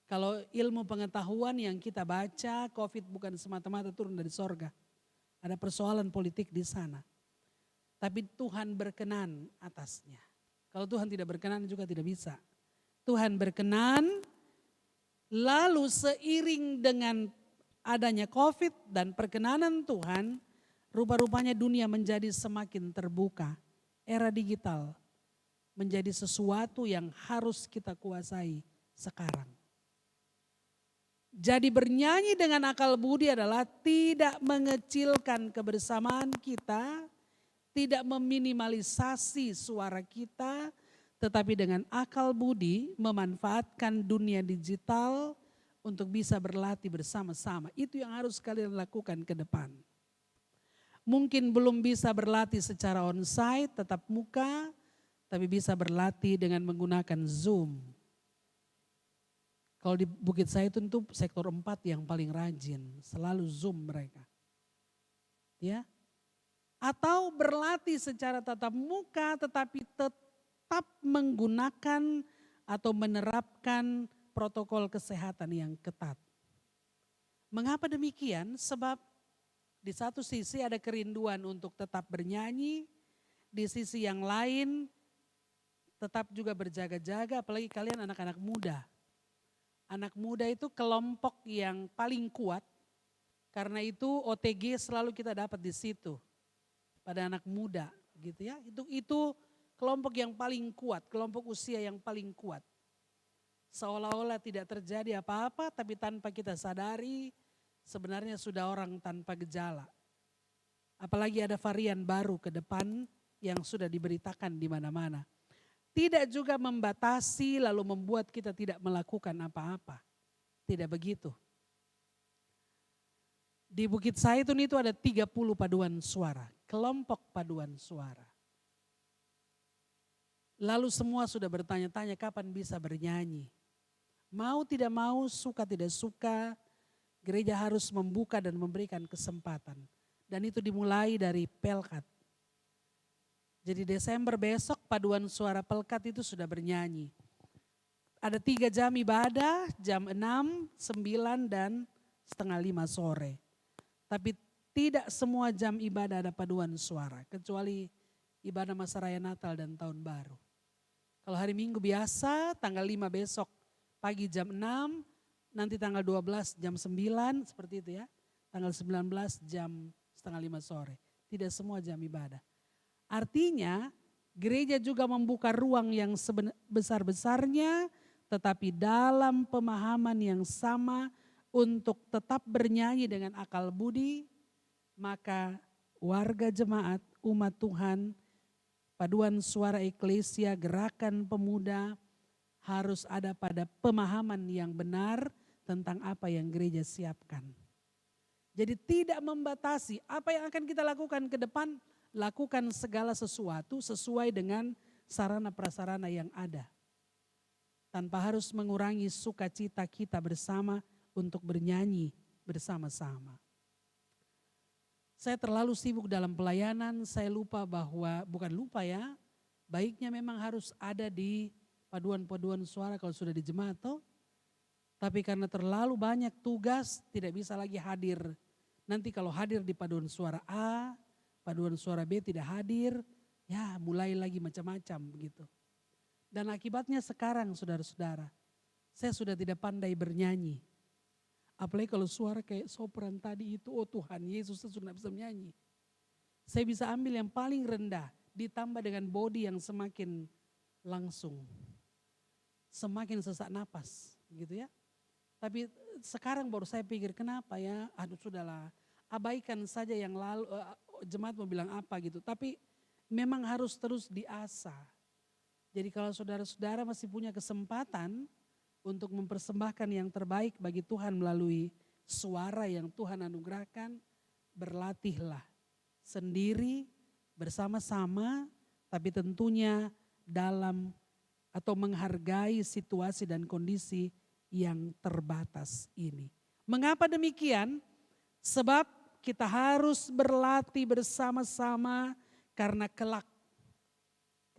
S4: kalau ilmu pengetahuan yang kita baca, COVID bukan semata-mata turun dari sorga. Ada persoalan politik di sana. Tapi Tuhan berkenan atasnya. Kalau Tuhan tidak berkenan juga tidak bisa. Tuhan berkenan, lalu seiring dengan adanya COVID dan perkenanan Tuhan, rupa-rupanya dunia menjadi semakin terbuka. Era digital menjadi sesuatu yang harus kita kuasai sekarang. Jadi bernyanyi dengan akal budi adalah tidak mengecilkan kebersamaan kita, tidak meminimalisasi suara kita, tetapi dengan akal budi memanfaatkan dunia digital untuk bisa berlatih bersama-sama. Itu yang harus kalian lakukan ke depan. Mungkin belum bisa berlatih secara onsite, tetap muka, tapi bisa berlatih dengan menggunakan Zoom. Kalau di Bukit Zaitun itu sektor 4 yang paling rajin, selalu Zoom mereka. Ya. Atau berlatih secara tatap muka tetapi tetap menggunakan atau menerapkan protokol kesehatan yang ketat. Mengapa demikian? Sebab di satu sisi ada kerinduan untuk tetap bernyanyi, di sisi yang lain tetap juga berjaga-jaga, apalagi kalian anak-anak muda. Anak muda itu kelompok yang paling kuat, karena itu OTG selalu kita dapat di situ. Pada anak muda gitu ya, itu kelompok yang paling kuat, kelompok usia yang paling kuat. Seolah-olah tidak terjadi apa-apa tapi tanpa kita sadari sebenarnya sudah orang tanpa gejala. Apalagi ada varian baru ke depan yang sudah diberitakan di mana-mana. Tidak juga membatasi lalu membuat kita tidak melakukan apa-apa. Tidak begitu. Di Bukit Zaitun itu ada 30 paduan suara, kelompok paduan suara. Lalu semua sudah bertanya-tanya kapan bisa bernyanyi. Mau tidak mau, suka tidak suka, gereja harus membuka dan memberikan kesempatan. Dan itu dimulai dari Pelkat. Jadi Desember besok paduan suara Pelkat itu sudah bernyanyi. Ada 3 jam ibadah, jam 6, 9 dan setengah 5 sore. Tapi tidak semua jam ibadah ada paduan suara, kecuali ibadah masa raya Natal dan Tahun Baru. Kalau hari Minggu biasa, tanggal 5 besok pagi jam 6, nanti tanggal 12 jam 9, seperti itu ya. Tanggal 19 jam setengah 5 sore. Tidak semua jam ibadah. Artinya gereja juga membuka ruang yang sebesar-besarnya, tetapi dalam pemahaman yang sama untuk tetap bernyanyi dengan akal budi, maka warga jemaat, umat Tuhan, paduan suara eklesia, gerakan pemuda harus ada pada pemahaman yang benar tentang apa yang gereja siapkan. Jadi tidak membatasi apa yang akan kita lakukan ke depan, lakukan segala sesuatu sesuai dengan sarana prasarana yang ada. Tanpa harus mengurangi sukacita kita bersama untuk bernyanyi bersama-sama. Saya terlalu sibuk dalam pelayanan, saya lupa bahwa, bukan lupa ya, baiknya memang harus ada di paduan-paduan suara kalau sudah di jemaat toh. Tapi karena terlalu banyak tugas tidak bisa lagi hadir. Nanti kalau hadir di paduan suara A, paduan suara B tidak hadir, ya mulai lagi macam-macam begitu. Dan akibatnya sekarang saudara-saudara, saya sudah tidak pandai bernyanyi. Apalagi kalau suara kayak sopran tadi itu, oh Tuhan Yesus saya sudah bisa menyanyi. Saya bisa ambil yang paling rendah, ditambah dengan body yang semakin langsung. Semakin sesak napas gitu ya. Tapi sekarang baru saya pikir kenapa ya, aduh sudahlah abaikan saja yang lalu, jemaat mau bilang apa gitu. Tapi memang harus terus diasah. Jadi kalau saudara-saudara masih punya kesempatan untuk mempersembahkan yang terbaik bagi Tuhan melalui suara yang Tuhan anugerahkan, berlatihlah sendiri bersama-sama, tapi tentunya dalam atau menghargai situasi dan kondisi yang terbatas ini. Mengapa demikian? Sebab kita harus berlatih bersama-sama karena kelak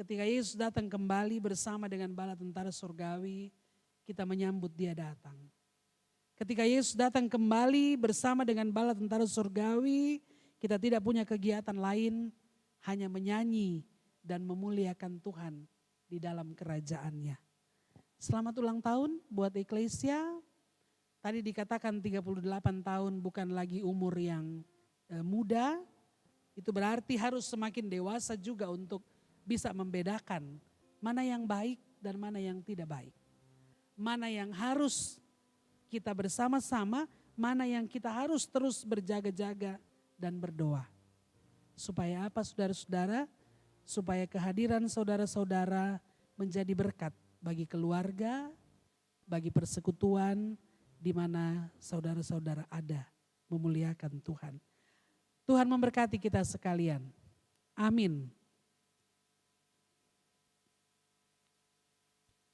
S4: ketika Yesus datang kembali bersama dengan bala tentara surgawi, kita menyambut dia datang. Ketika Yesus datang kembali bersama dengan bala tentara surgawi, kita tidak punya kegiatan lain, hanya menyanyi dan memuliakan Tuhan di dalam kerajaannya. Selamat ulang tahun buat Eklesia. Tadi dikatakan 38 tahun bukan lagi umur yang muda. Itu berarti harus semakin dewasa juga untuk bisa membedakan mana yang baik dan mana yang tidak baik. Mana yang harus kita bersama-sama, mana yang kita harus terus berjaga-jaga dan berdoa. Supaya apa saudara-saudara? Supaya kehadiran saudara-saudara menjadi berkat bagi keluarga, bagi persekutuan di mana saudara-saudara ada memuliakan Tuhan. Tuhan memberkati kita sekalian. Amin.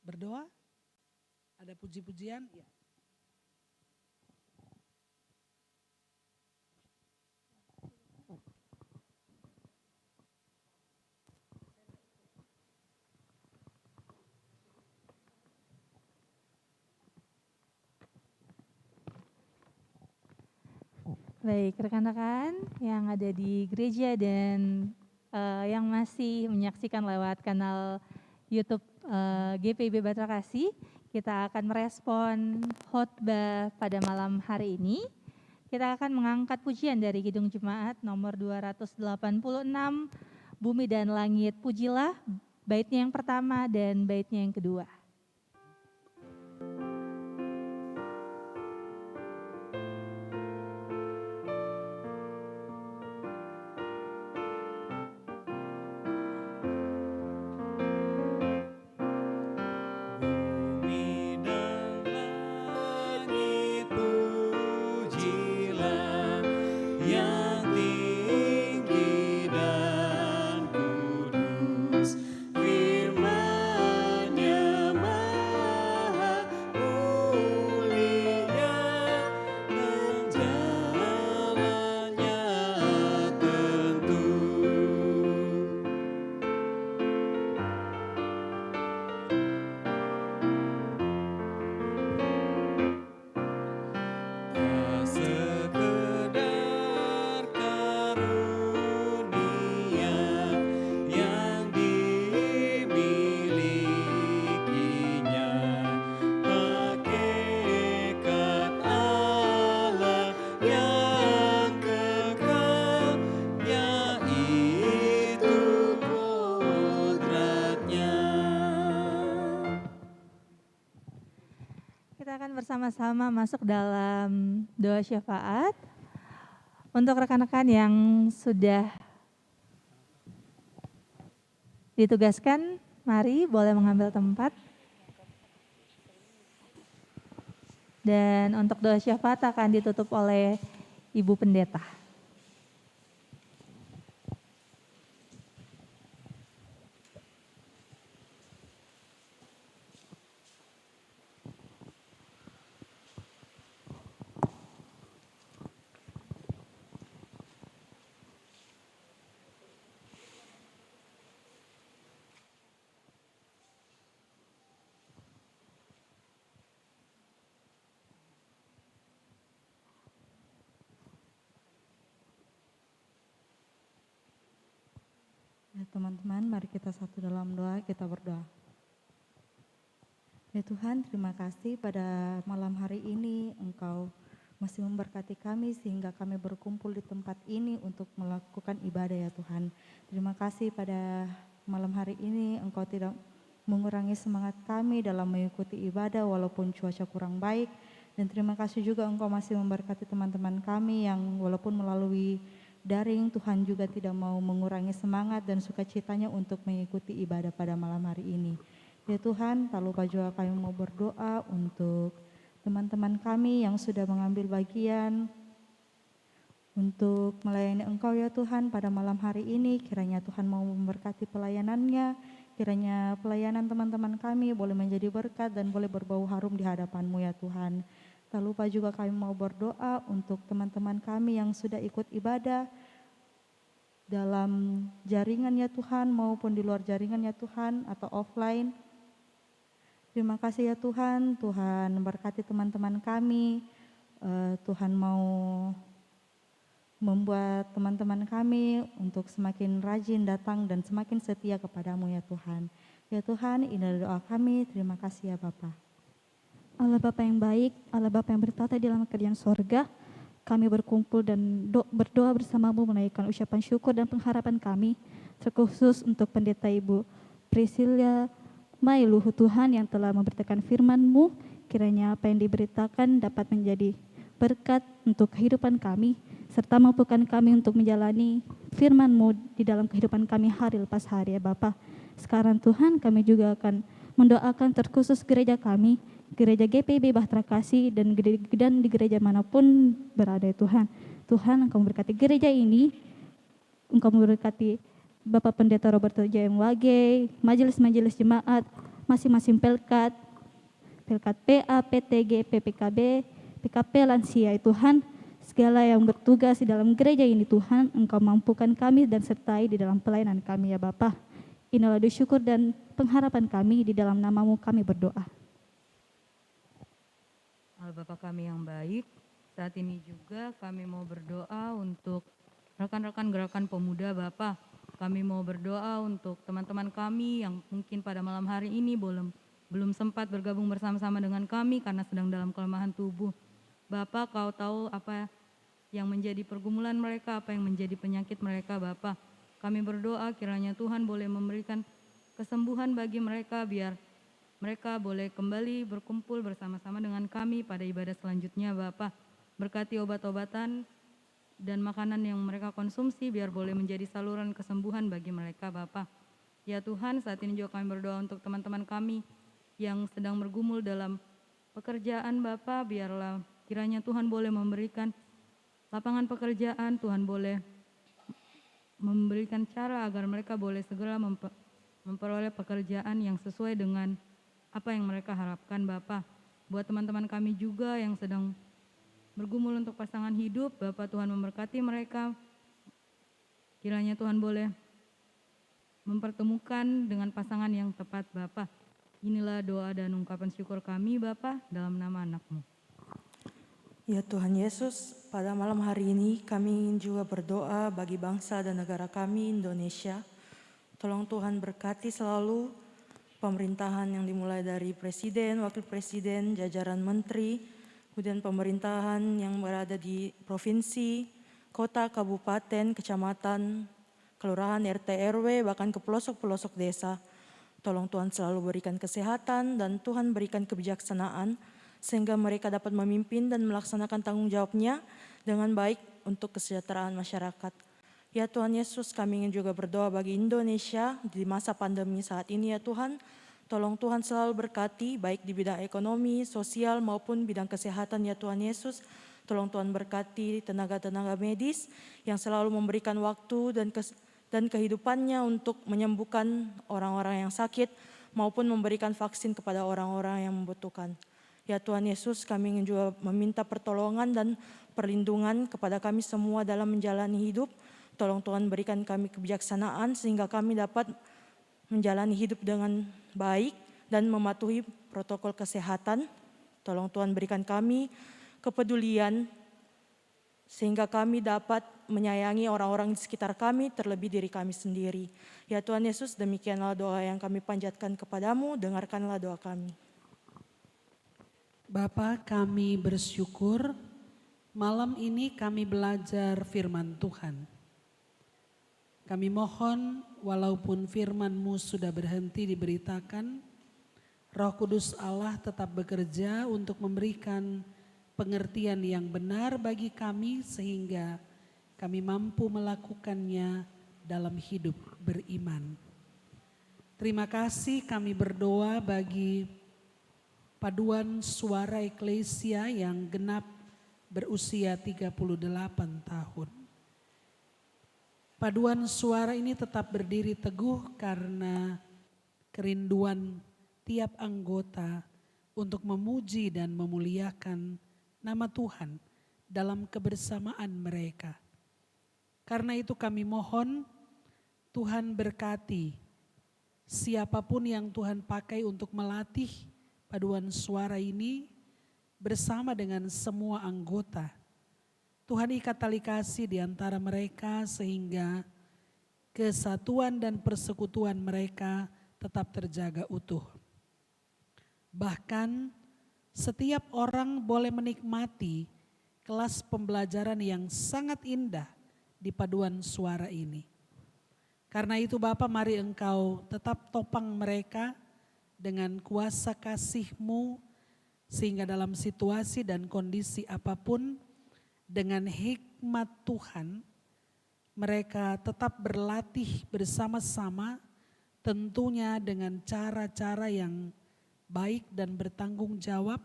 S4: Berdoa? Ada puji-pujian? Ya.
S1: Baik, rekan-rekan yang ada di gereja dan yang masih menyaksikan lewat kanal YouTube GPIB Batra Kasih, kita akan merespon khotbah pada malam hari ini. Kita akan mengangkat pujian dari Kidung Jemaat nomor 286, Bumi dan Langit Pujilah, baitnya yang pertama dan baitnya yang kedua.
S3: Firman-Nya
S1: sama-sama masuk dalam doa syafaat. Untuk rekan-rekan yang sudah ditugaskan, mari boleh mengambil tempat. Dan untuk doa syafaat akan ditutup oleh Ibu Pendeta.
S6: Ya teman-teman, mari kita satu dalam doa, kita berdoa. Ya Tuhan, terima kasih pada malam hari ini Engkau masih memberkati kami sehingga kami berkumpul di tempat ini untuk melakukan ibadah ya Tuhan. Terima kasih pada malam hari ini Engkau tidak mengurangi semangat kami dalam mengikuti ibadah walaupun cuaca kurang baik. Dan terima kasih juga Engkau masih memberkati teman-teman kami yang walaupun melalui daring, Tuhan juga tidak mau mengurangi semangat dan sukacitanya untuk mengikuti ibadah pada malam hari ini. Ya Tuhan, tak lupa juga kami mau berdoa untuk teman-teman kami yang sudah mengambil bagian untuk melayani Engkau ya Tuhan pada malam hari ini. Kiranya Tuhan mau memberkati pelayanannya, kiranya pelayanan teman-teman kami boleh menjadi berkat dan boleh berbau harum di hadapan-Mu ya Tuhan. Tak lupa juga kami mau berdoa untuk teman-teman kami yang sudah ikut ibadah dalam jaringan ya Tuhan maupun di luar jaringan ya Tuhan atau offline. Terima kasih ya Tuhan, Tuhan memberkati teman-teman kami. Tuhan mau membuat teman-teman kami untuk semakin rajin datang dan semakin setia kepadamu ya Tuhan. Ya Tuhan, ini adalah doa kami, terima kasih ya Bapa.
S8: Allah Bapa yang baik, Allah Bapa yang bertata di dalam kerajaan sorga, kami berkumpul dan berdoa bersamamu menaikkan ucapan syukur dan pengharapan kami, terkhusus untuk Pendeta Ibu Priscilla Mailuhu Tuhan yang telah memberitakan firman-Mu, kiranya apa yang diberitakan dapat menjadi berkat untuk kehidupan kami, serta mampukan kami untuk menjalani firman-Mu di dalam kehidupan kami hari lepas hari ya Bapa. Sekarang Tuhan kami juga akan mendoakan terkhusus gereja kami, Gereja GPIB Bahtera Kasih dan di gereja manapun berada ya Tuhan. Tuhan Engkau memberkati gereja ini, Engkau memberkati Bapak Pendeta Roberto JMWG, majelis-majelis jemaat, masing-masing pelkat PA, PTG, PPKB, PKP lansia ya Tuhan. Segala yang bertugas di dalam gereja ini Tuhan, Engkau mampukan kami dan sertai di dalam pelayanan kami ya Bapa. Inilah doa syukur dan pengharapan kami, di dalam nama-Mu kami berdoa.
S6: Allah Bapa kami yang baik, saat ini juga kami mau berdoa untuk rekan-rekan gerakan pemuda Bapa. Kami mau berdoa untuk teman-teman kami yang mungkin pada malam hari ini belum sempat bergabung bersama-sama dengan kami karena sedang dalam kelemahan tubuh. Bapa, Kau tahu apa yang menjadi pergumulan mereka, apa yang menjadi penyakit mereka Bapa. Kami berdoa kiranya Tuhan boleh memberikan kesembuhan bagi mereka, biar mereka boleh kembali berkumpul bersama-sama dengan kami pada ibadah selanjutnya Bapa. Berkati obat-obatan dan makanan yang mereka konsumsi biar boleh menjadi saluran kesembuhan bagi mereka Bapa. Ya Tuhan, saat ini juga kami berdoa untuk teman-teman kami yang sedang bergumul dalam pekerjaan Bapa, biarlah kiranya Tuhan boleh memberikan lapangan pekerjaan, Tuhan boleh memberikan cara agar mereka boleh segera memperoleh pekerjaan yang sesuai dengan apa yang mereka harapkan Bapa. Buat teman-teman kami juga yang sedang bergumul untuk pasangan hidup, Bapa Tuhan memberkati mereka. Kiranya Tuhan boleh mempertemukan dengan pasangan yang tepat Bapa. Inilah doa dan ungkapan syukur kami Bapa dalam nama anak-Mu.
S9: Ya Tuhan Yesus, pada malam hari ini kami ingin juga berdoa bagi bangsa dan negara kami Indonesia. Tolong Tuhan berkati selalu pemerintahan yang dimulai dari presiden, wakil presiden, jajaran menteri, kemudian pemerintahan yang berada di provinsi, kota, kabupaten, kecamatan, kelurahan, RT, RW, bahkan ke pelosok-pelosok desa. Tolong Tuhan selalu berikan kesehatan dan Tuhan berikan kebijaksanaan sehingga mereka dapat memimpin dan melaksanakan tanggung jawabnya dengan baik untuk kesejahteraan masyarakat. Ya Tuhan Yesus, kami ingin juga berdoa bagi Indonesia di masa pandemi saat ini ya Tuhan. Tolong Tuhan selalu berkati baik di bidang ekonomi, sosial maupun bidang kesehatan ya Tuhan Yesus. Tolong Tuhan berkati tenaga-tenaga medis yang selalu memberikan waktu dan kehidupannya untuk menyembuhkan orang-orang yang sakit maupun memberikan vaksin kepada orang-orang yang membutuhkan. Ya Tuhan Yesus, kami ingin juga meminta pertolongan dan perlindungan kepada kami semua dalam menjalani hidup. Tolong Tuhan berikan kami kebijaksanaan sehingga kami dapat menjalani hidup dengan baik dan mematuhi protokol kesehatan. Tolong Tuhan berikan kami kepedulian sehingga kami dapat menyayangi orang-orang di sekitar kami, terlebih diri kami sendiri. Ya Tuhan Yesus, demikianlah doa yang kami panjatkan kepadamu, dengarkanlah doa kami.
S4: Bapa, kami bersyukur malam ini kami belajar firman Tuhan. Kami mohon walaupun firman-Mu sudah berhenti diberitakan, Roh Kudus Allah tetap bekerja untuk memberikan pengertian yang benar bagi kami sehingga kami mampu melakukannya dalam hidup beriman. Terima kasih, kami berdoa bagi paduan suara eklesia yang genap berusia 38 tahun. Paduan suara ini tetap berdiri teguh karena kerinduan tiap anggota untuk memuji dan memuliakan nama Tuhan dalam kebersamaan mereka. Karena itu kami mohon Tuhan berkati siapapun yang Tuhan pakai untuk melatih paduan suara ini bersama dengan semua anggota. Tuhan ikat tali kasih di antara mereka sehingga kesatuan dan persekutuan mereka tetap terjaga utuh. Bahkan setiap orang boleh menikmati kelas pembelajaran yang sangat indah di paduan suara ini. Karena itu Bapa, mari Engkau tetap topang mereka dengan kuasa kasih-Mu sehingga dalam situasi dan kondisi apapun dengan hikmat Tuhan mereka tetap berlatih bersama-sama, tentunya dengan cara-cara yang baik dan bertanggung jawab,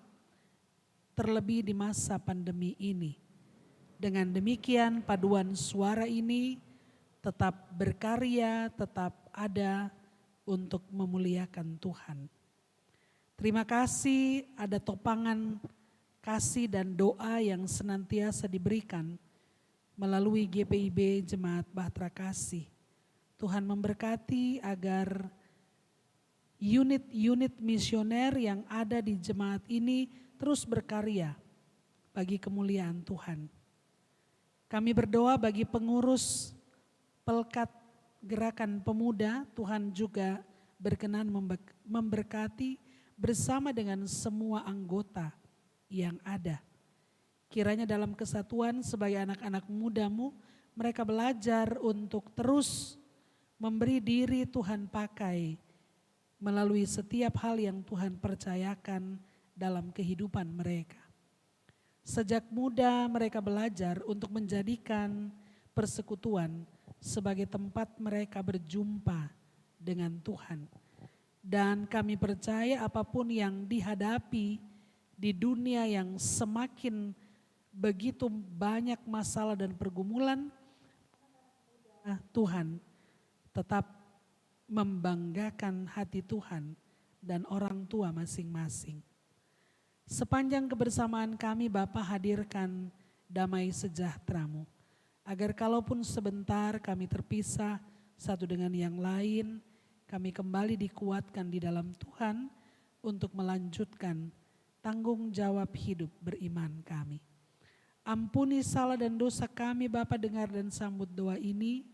S4: terlebih di masa pandemi ini. Dengan demikian paduan suara ini tetap berkarya, tetap ada untuk memuliakan Tuhan. Terima kasih ada topangan kasih dan doa yang senantiasa diberikan melalui GPIB Jemaat Bahtera Kasih. Tuhan memberkati agar unit-unit misioner yang ada di jemaat ini terus berkarya bagi kemuliaan Tuhan. Kami berdoa bagi pengurus Pelkat Gerakan Pemuda, Tuhan juga berkenan memberkati bersama dengan semua anggota yang ada. Kiranya dalam kesatuan sebagai anak-anak muda-Mu, mereka belajar untuk terus memberi diri Tuhan pakai melalui setiap hal yang Tuhan percayakan dalam kehidupan mereka. Sejak muda mereka belajar untuk menjadikan persekutuan sebagai tempat mereka berjumpa dengan Tuhan. Dan kami percaya apapun yang dihadapi di dunia yang semakin begitu banyak masalah dan pergumulan, Tuhan tetap membanggakan hati Tuhan dan orang tua masing-masing. Sepanjang kebersamaan kami Bapa, hadirkan damai sejahtera-Mu, agar kalaupun sebentar kami terpisah satu dengan yang lain, kami kembali dikuatkan di dalam Tuhan untuk melanjutkan tanggung jawab hidup beriman kami. Ampuni salah dan dosa kami Bapa, dengar dan sambut doa ini.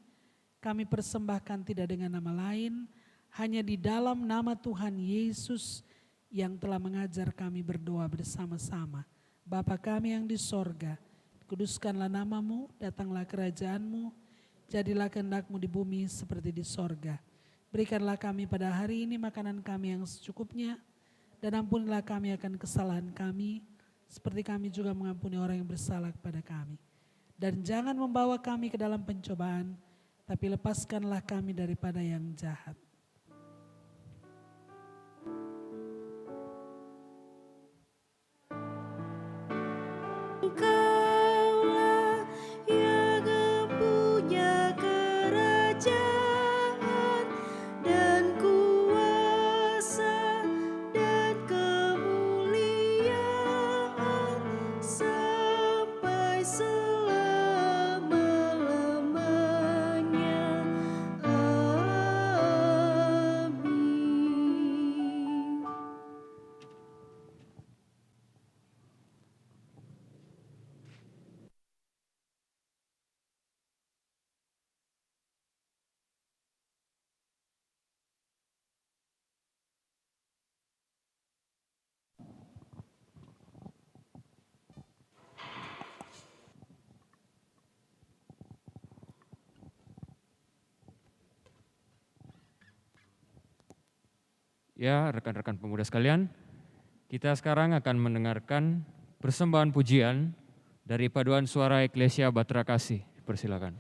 S4: Kami persembahkan tidak dengan nama lain, hanya di dalam nama Tuhan Yesus yang telah mengajar kami berdoa bersama-sama. Bapa kami yang di sorga, kuduskanlah nama-Mu, datanglah kerajaan-Mu, jadilah kehendak-Mu di bumi seperti di sorga. Berikanlah kami pada hari ini makanan kami yang secukupnya, dan ampunilah kami akan kesalahan kami, seperti kami juga mengampuni orang yang bersalah kepada kami. Dan jangan membawa kami ke dalam pencobaan, tapi lepaskanlah kami daripada yang jahat.
S3: Engkaulah yang mempunyai kerajaan dan kuasa dan kemuliaan sampai selama-lamanya. Amin.
S2: Ya, rekan-rekan pemuda sekalian, kita sekarang akan mendengarkan persembahan pujian dari Paduan Suara Eklesia Batra Kasih. Persilakan.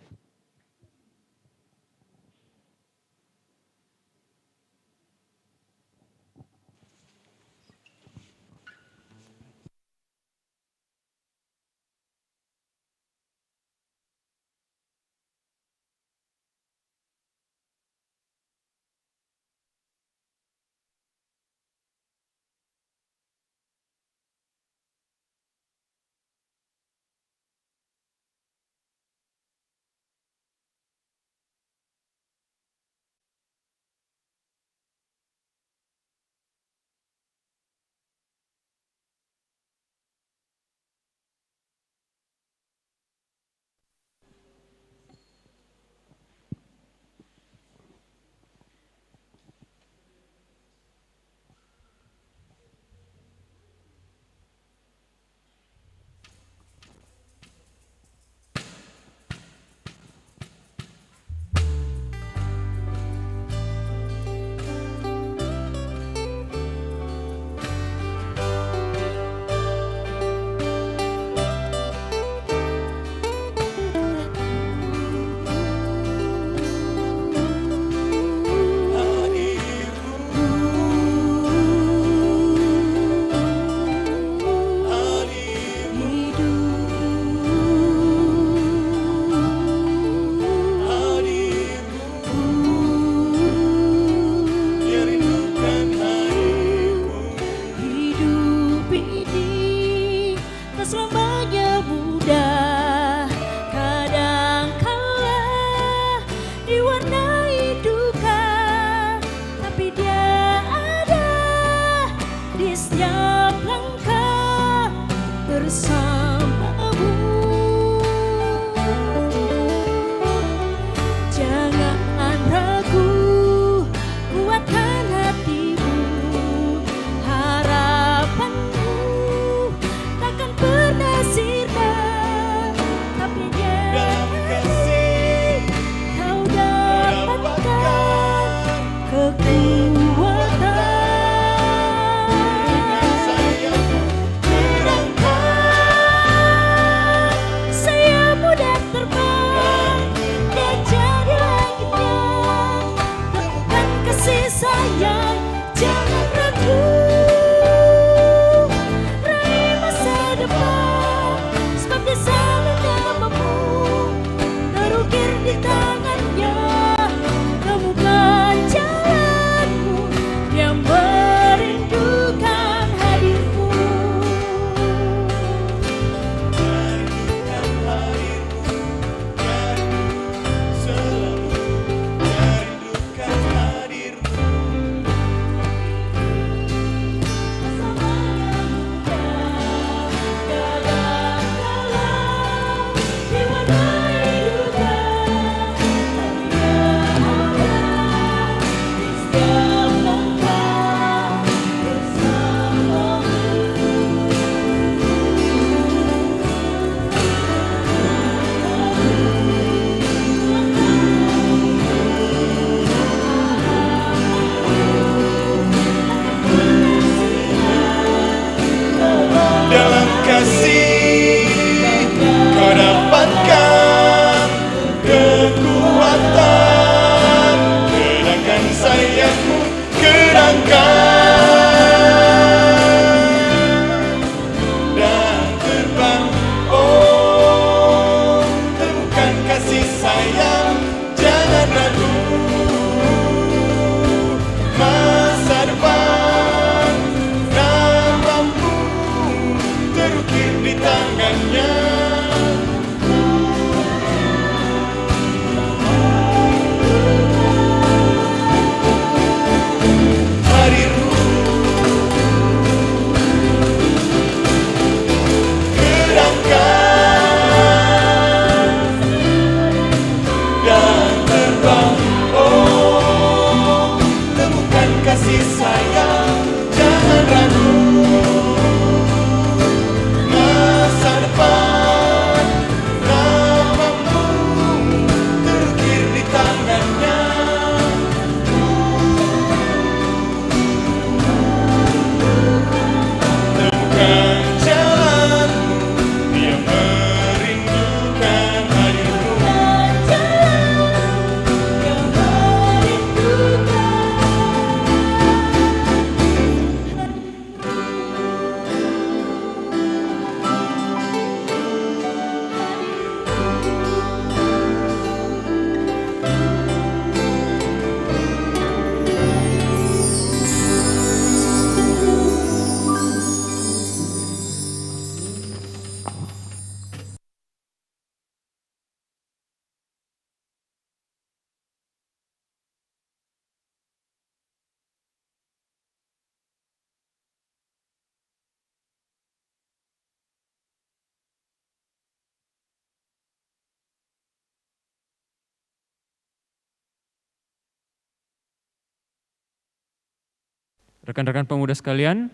S2: Rekan-rekan pemuda sekalian,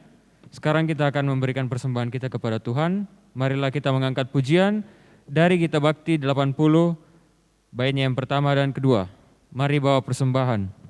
S2: sekarang kita akan memberikan persembahan kita kepada Tuhan. Marilah kita mengangkat pujian dari Gita Bakti 80, baitnya yang pertama dan kedua. Mari bawa persembahan.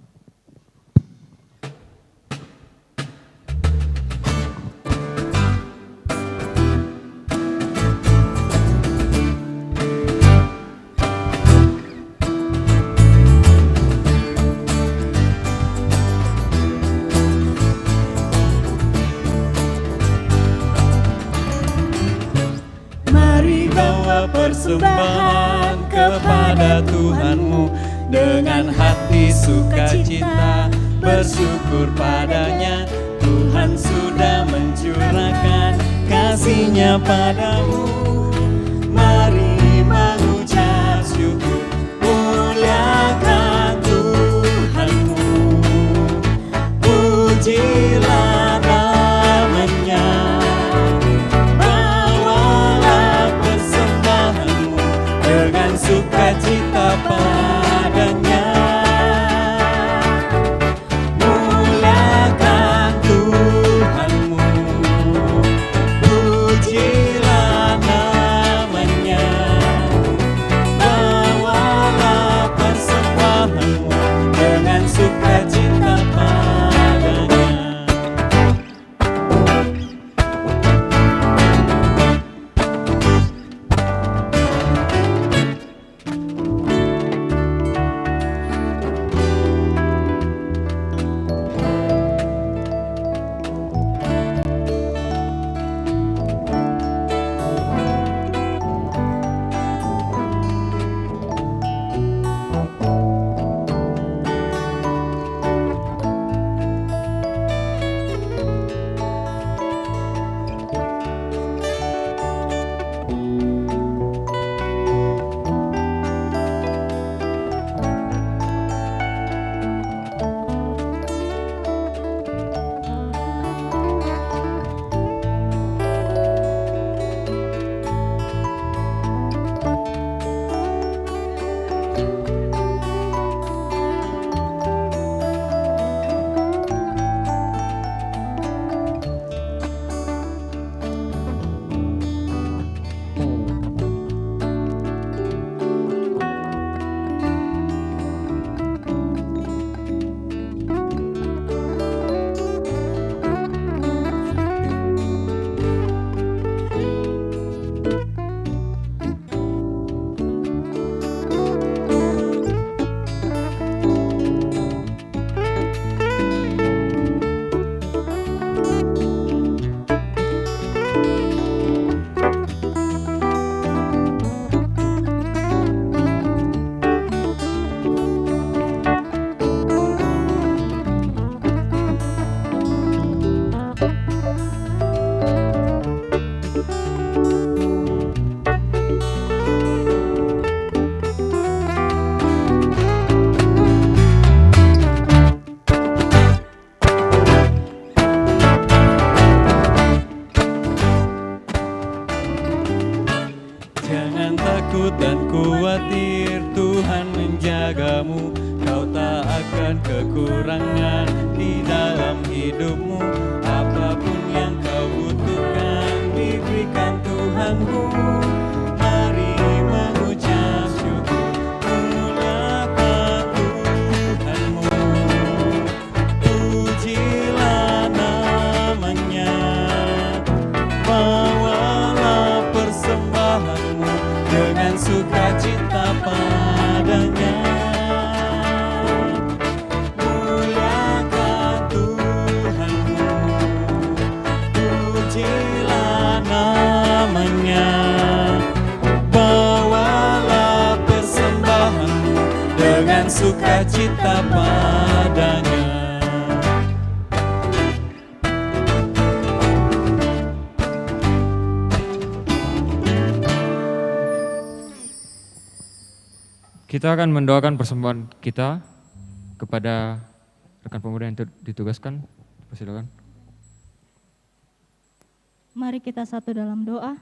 S3: Mari bawa persembahan kepada Tuhanmu dengan hati sukacita, bersyukur padanya. Tuhan sudah mencurahkan kasih-Nya padamu. Mari mengucap syukur, muliakan Tuhanmu, pujilah namanya. Bawalah persembahanmu dengan sukacita padanya. Muliakan Tuhanmu, pujilah namanya. Bawalah persembahanmu dengan sukacita padanya. Jangan takut dan khawatir, Tuhan menjagamu. Kau tak akan kekurangan di dalam hidupmu. Apapun yang kau butuhkan diberikan Tuhanmu. Mari mengucap syukur, muliakan Tuhanmu, pujilah namanya. Bawalah persembahanmu dengan sukacita padanya. Muliakan Tuhanmu, pujilah namanya. Bawalah persembahanmu dengan sukacita padanya.
S2: Kita akan mendoakan persembahan kita kepada rekan pemuda yang ditugaskan. Silakan.
S8: Mari kita satu dalam doa.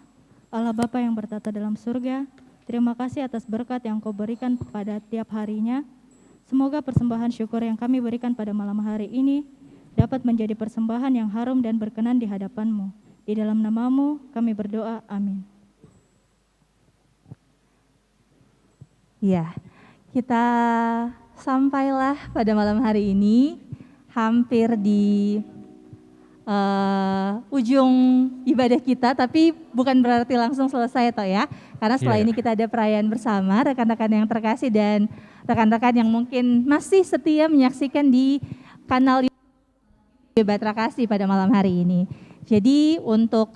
S8: Allah Bapa yang bertata dalam surga, terima kasih atas berkat yang Kau berikan pada tiap harinya. Semoga persembahan syukur yang kami berikan pada malam hari ini dapat menjadi persembahan yang harum dan berkenan di hadapan-Mu. Di dalam nama-Mu kami berdoa, amin.
S1: Ya, kita sampailah pada malam hari ini hampir di ujung ibadah kita, tapi bukan berarti langsung selesai toh ya. Karena setelah ini kita ada perayaan bersama rekan-rekan yang terkasih dan rekan-rekan yang mungkin masih setia menyaksikan di kanal Batra Kasih pada malam hari ini. Jadi untuk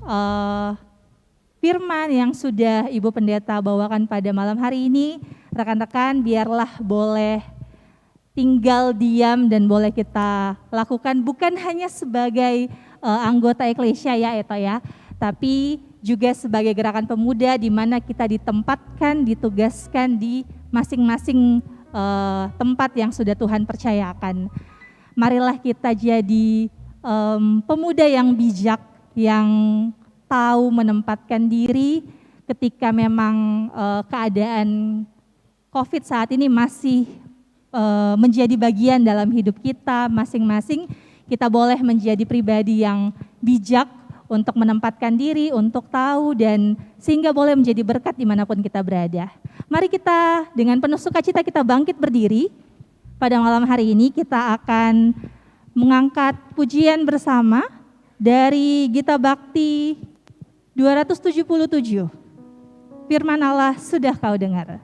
S1: firman yang sudah Ibu Pendeta bawakan pada malam hari ini, rekan-rekan biarlah boleh tinggal diam dan boleh kita lakukan bukan hanya sebagai anggota eklesia ya Eto ya, tapi juga sebagai gerakan pemuda di mana kita ditempatkan, ditugaskan di masing-masing tempat yang sudah Tuhan percayakan. Marilah kita jadi pemuda yang bijak, yang tahu menempatkan diri ketika memang keadaan COVID saat ini masih menjadi bagian dalam hidup kita masing-masing. Kita boleh menjadi pribadi yang bijak untuk menempatkan diri, untuk tahu dan sehingga boleh menjadi berkat dimanapun kita berada. Mari kita dengan penuh sukacita kita bangkit berdiri. Pada malam hari ini kita akan mengangkat pujian bersama dari Gita Bakti 277. Firman Allah sudah kau dengar.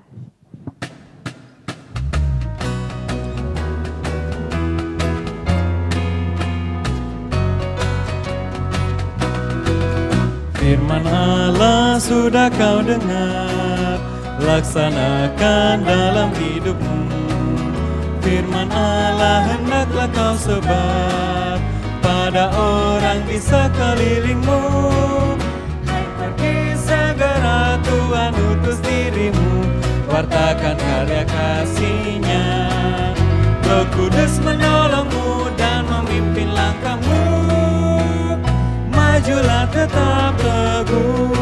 S3: Firman Allah sudah kau dengar, laksanakan dalam hidupmu. Firman Allah hendaklah kau sebar pada orang di sekelilingmu. Hai pergi segera, Tuhan utus dirimu, wartakan karya kasih-Nya. Roh Kudus menolongmu dan memimpin langkahmu, majulah tetap teguh.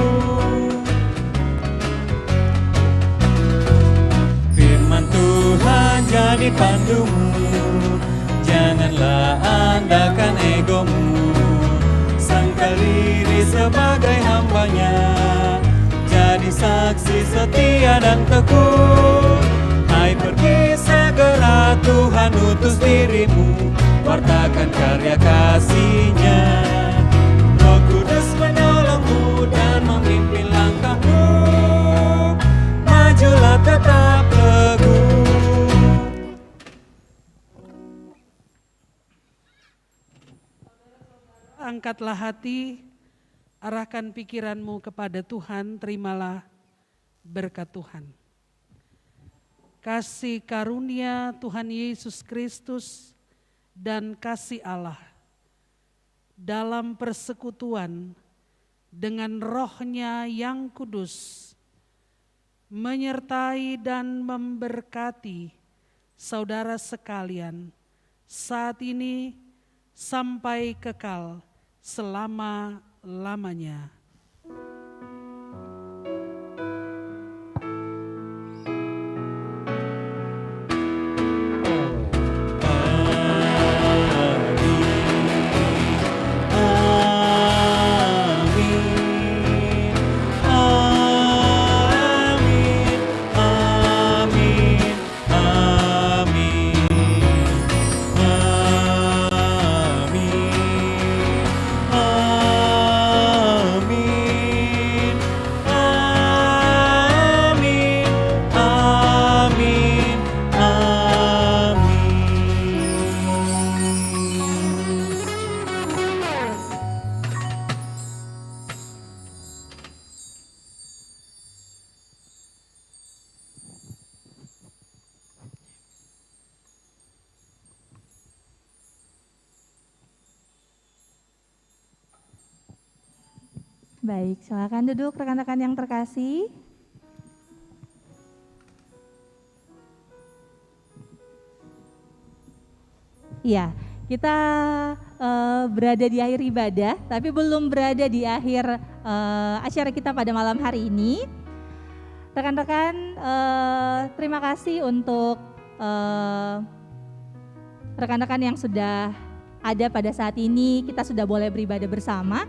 S3: Firman Tuhan jadi pandumu, janganlah andalkan egomu. Sangkal diri sebagai hambanya, jadi saksi setia dan teguh. Hai pergi segera, Tuhan utus dirimu, wartakan karya kasih-Nya. Roh Kudus menolongmu dan memimpin langkahmu, majulah tetap teguh.
S4: Angkatlah hati, arahkan pikiranmu kepada Tuhan, terimalah berkat Tuhan. Kasih karunia Tuhan Yesus Kristus dan kasih Allah dalam persekutuan dengan Roh-Nya yang kudus menyertai dan memberkati saudara sekalian saat ini sampai kekal selama-lamanya.
S1: Baik, silakan duduk rekan-rekan yang terkasih. Iya, kita berada di akhir ibadah, tapi belum berada di akhir acara kita pada malam hari ini. Rekan-rekan, terima kasih untuk rekan-rekan yang sudah ada pada saat ini. Kita sudah boleh beribadah bersama.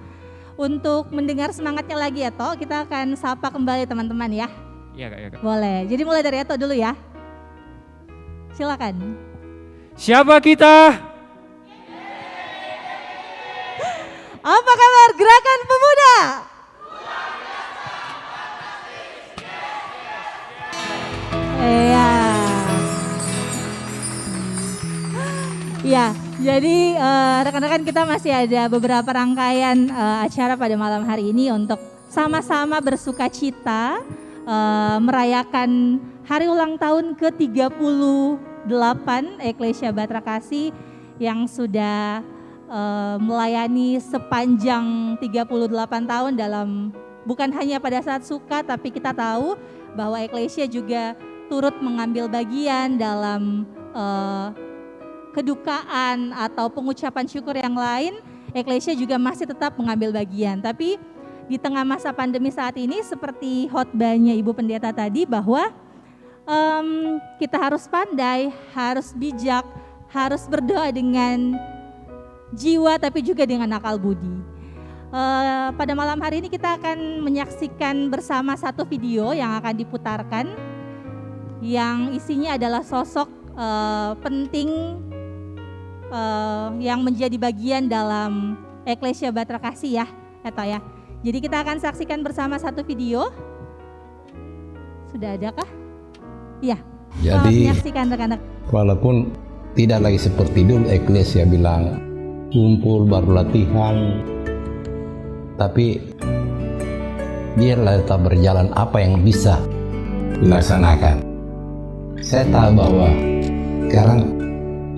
S1: Untuk mendengar semangatnya lagi ya Toh, kita akan sapa kembali teman-teman ya.
S2: Iya Kak, iya Kak.
S1: Boleh, jadi mulai dari Eto dulu ya. Silakan.
S2: Siapa kita?
S1: Apa kabar Gerakan Pemuda? Iya. Iya, jadi rekan-rekan kita masih ada beberapa rangkaian acara pada malam hari ini untuk sama-sama bersuka cita merayakan hari ulang tahun ke-38 Eklesia Batra Kasih yang sudah melayani sepanjang 38 tahun dalam bukan hanya pada saat suka, tapi kita tahu bahwa Eklesia juga turut mengambil bagian dalam kedukaan atau pengucapan syukur yang lain. Eklesia juga masih tetap mengambil bagian. Tapi di tengah masa pandemi saat ini seperti khotbahnya Ibu Pendeta tadi bahwa kita harus pandai, harus bijak, harus berdoa dengan jiwa tapi juga dengan akal budi. Pada malam hari ini kita akan menyaksikan bersama satu video yang akan diputarkan yang isinya adalah sosok penting yang menjadi bagian dalam Eklesia Batra Kasih ya, Eto ya. Jadi kita akan saksikan bersama satu video. Sudah adakah? Iya.
S10: Jadi
S1: menyaksikan rekan-rekan.
S10: Walaupun tidak lagi seperti dulu Eklesia bilang kumpul baru latihan, tapi biarlah tetap berjalan apa yang bisa dilaksanakan. Saya tahu bahwa sekarang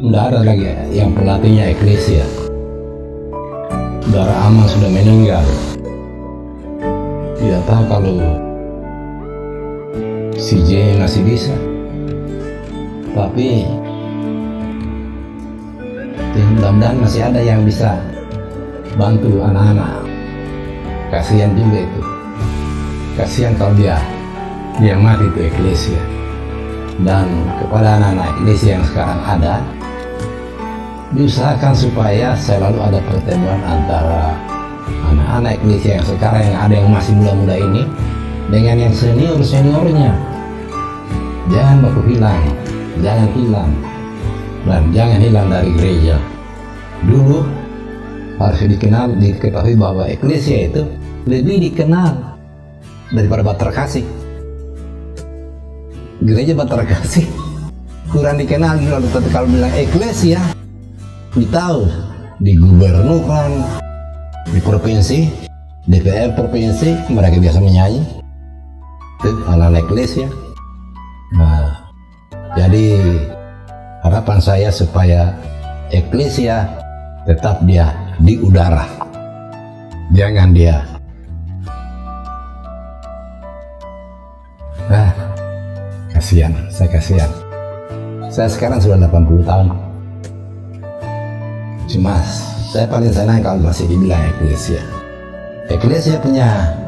S10: tidak ada lagi yang pelatihnya Eklesia. Saudara Aman sudah meninggal. Tidak tahu kalau si J masih bisa. Tapi mudah-mudahan masih ada yang bisa bantu anak-anak. Kasihan juga itu. Kasihan kalau dia mati itu Eklesia. Dan kepada anak-anak Eklesia yang sekarang ada, diusahakan supaya selalu ada pertemuan antara anak-anak Eklesia yang sekarang yang ada yang masih muda-muda ini dengan yang senior-seniornya. Jangan baku hilang, jangan hilang, dan jangan hilang dari gereja. Dulu harus diketahui bahwa Eklesia itu lebih dikenal daripada Batra Kasih. Gereja Batra Kasih kurang dikenal dulu, tapi kalau bilang Eklesia ditahu di gubernur kan, di provinsi, DPR provinsi mereka biasa menyanyi itu anak Eklesia. Nah, jadi harapan saya supaya Eklesia tetap dia di udara, jangan dia kasihan, saya kasihan. Saya sekarang sudah 80 tahun. Cuma saya paling senang kalau masih dibilang Eklesia. Eklesia punya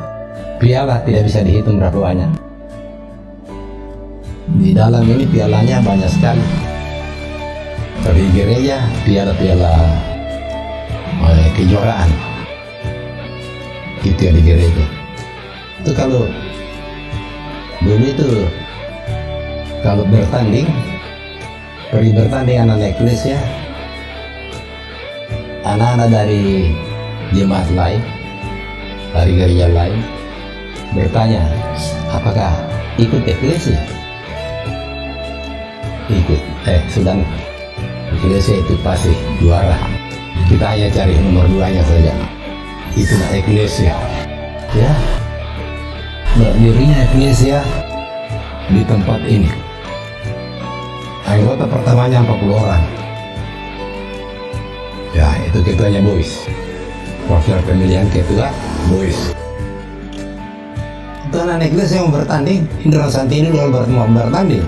S10: piala tidak bisa dihitung berapa banyak. Di dalam ini pialanya banyak sekali. Di gereja piala-piala kejuaraan itu yang di gereja. Itu kalau dulu itu kalau bertanding, pergi bertanding anak-anak Eklesia, anak-anak dari jemaat lain, dari gereja lain bertanya, apakah ikut Eklesia? Ikut. Sudah Eklesia itu pasti juara. Kita hanya cari nomor 2-nya saja. Itulah Eklesia. Ya, berdirinya Eklesia di tempat ini. Anggota pertamanya 40 orang. Ya, itu ketuanya Boys. Proses pemilihan ketua Boys. Itu anak Eklesia yang bertanding, Indra Santini mau bertanding.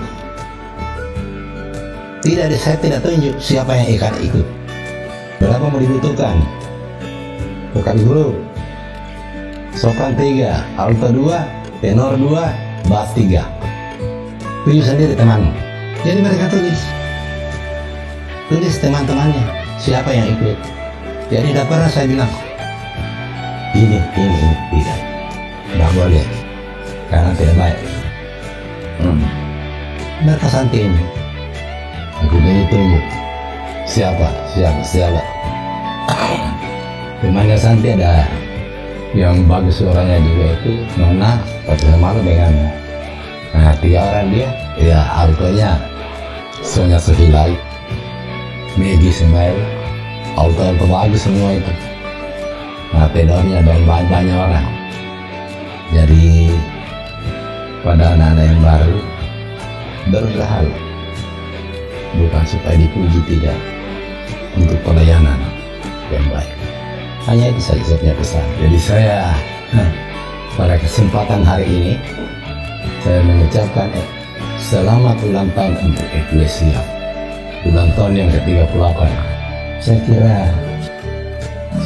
S10: Saya tidak tunjuk siapa yang ikut. Berapa mau dibutuhkan? Vokal guru, sopran 3, alto 2, tenor 2, bass 3. Tuju sendiri teman. Jadi mereka tulis teman-temannya. siapa yang ikut. Jadi tidak pernah saya bilang, ini, tidak. Tidak boleh, karena tidak baik. Mereka santai ini. Aku tunjuk. Siapa. Temannya santai ada yang bagus suaranya juga itu Nona, tapi malu dengan 3 orang dia. Ya altonya Sonya Sofilai, Megi Semail, alto bagus semua itu. Tenornya dan banyak orang. Jadi pada anak-anak yang baru berusaha, bukan supaya dipuji, tidak, untuk pelayanan yang baik. Hanya itu saja saya punya pesan. Jadi saya pada kesempatan hari ini saya mengucapkan selamat ulang tahun untuk Eklesia, ulang tahun yang ke-38. Saya kira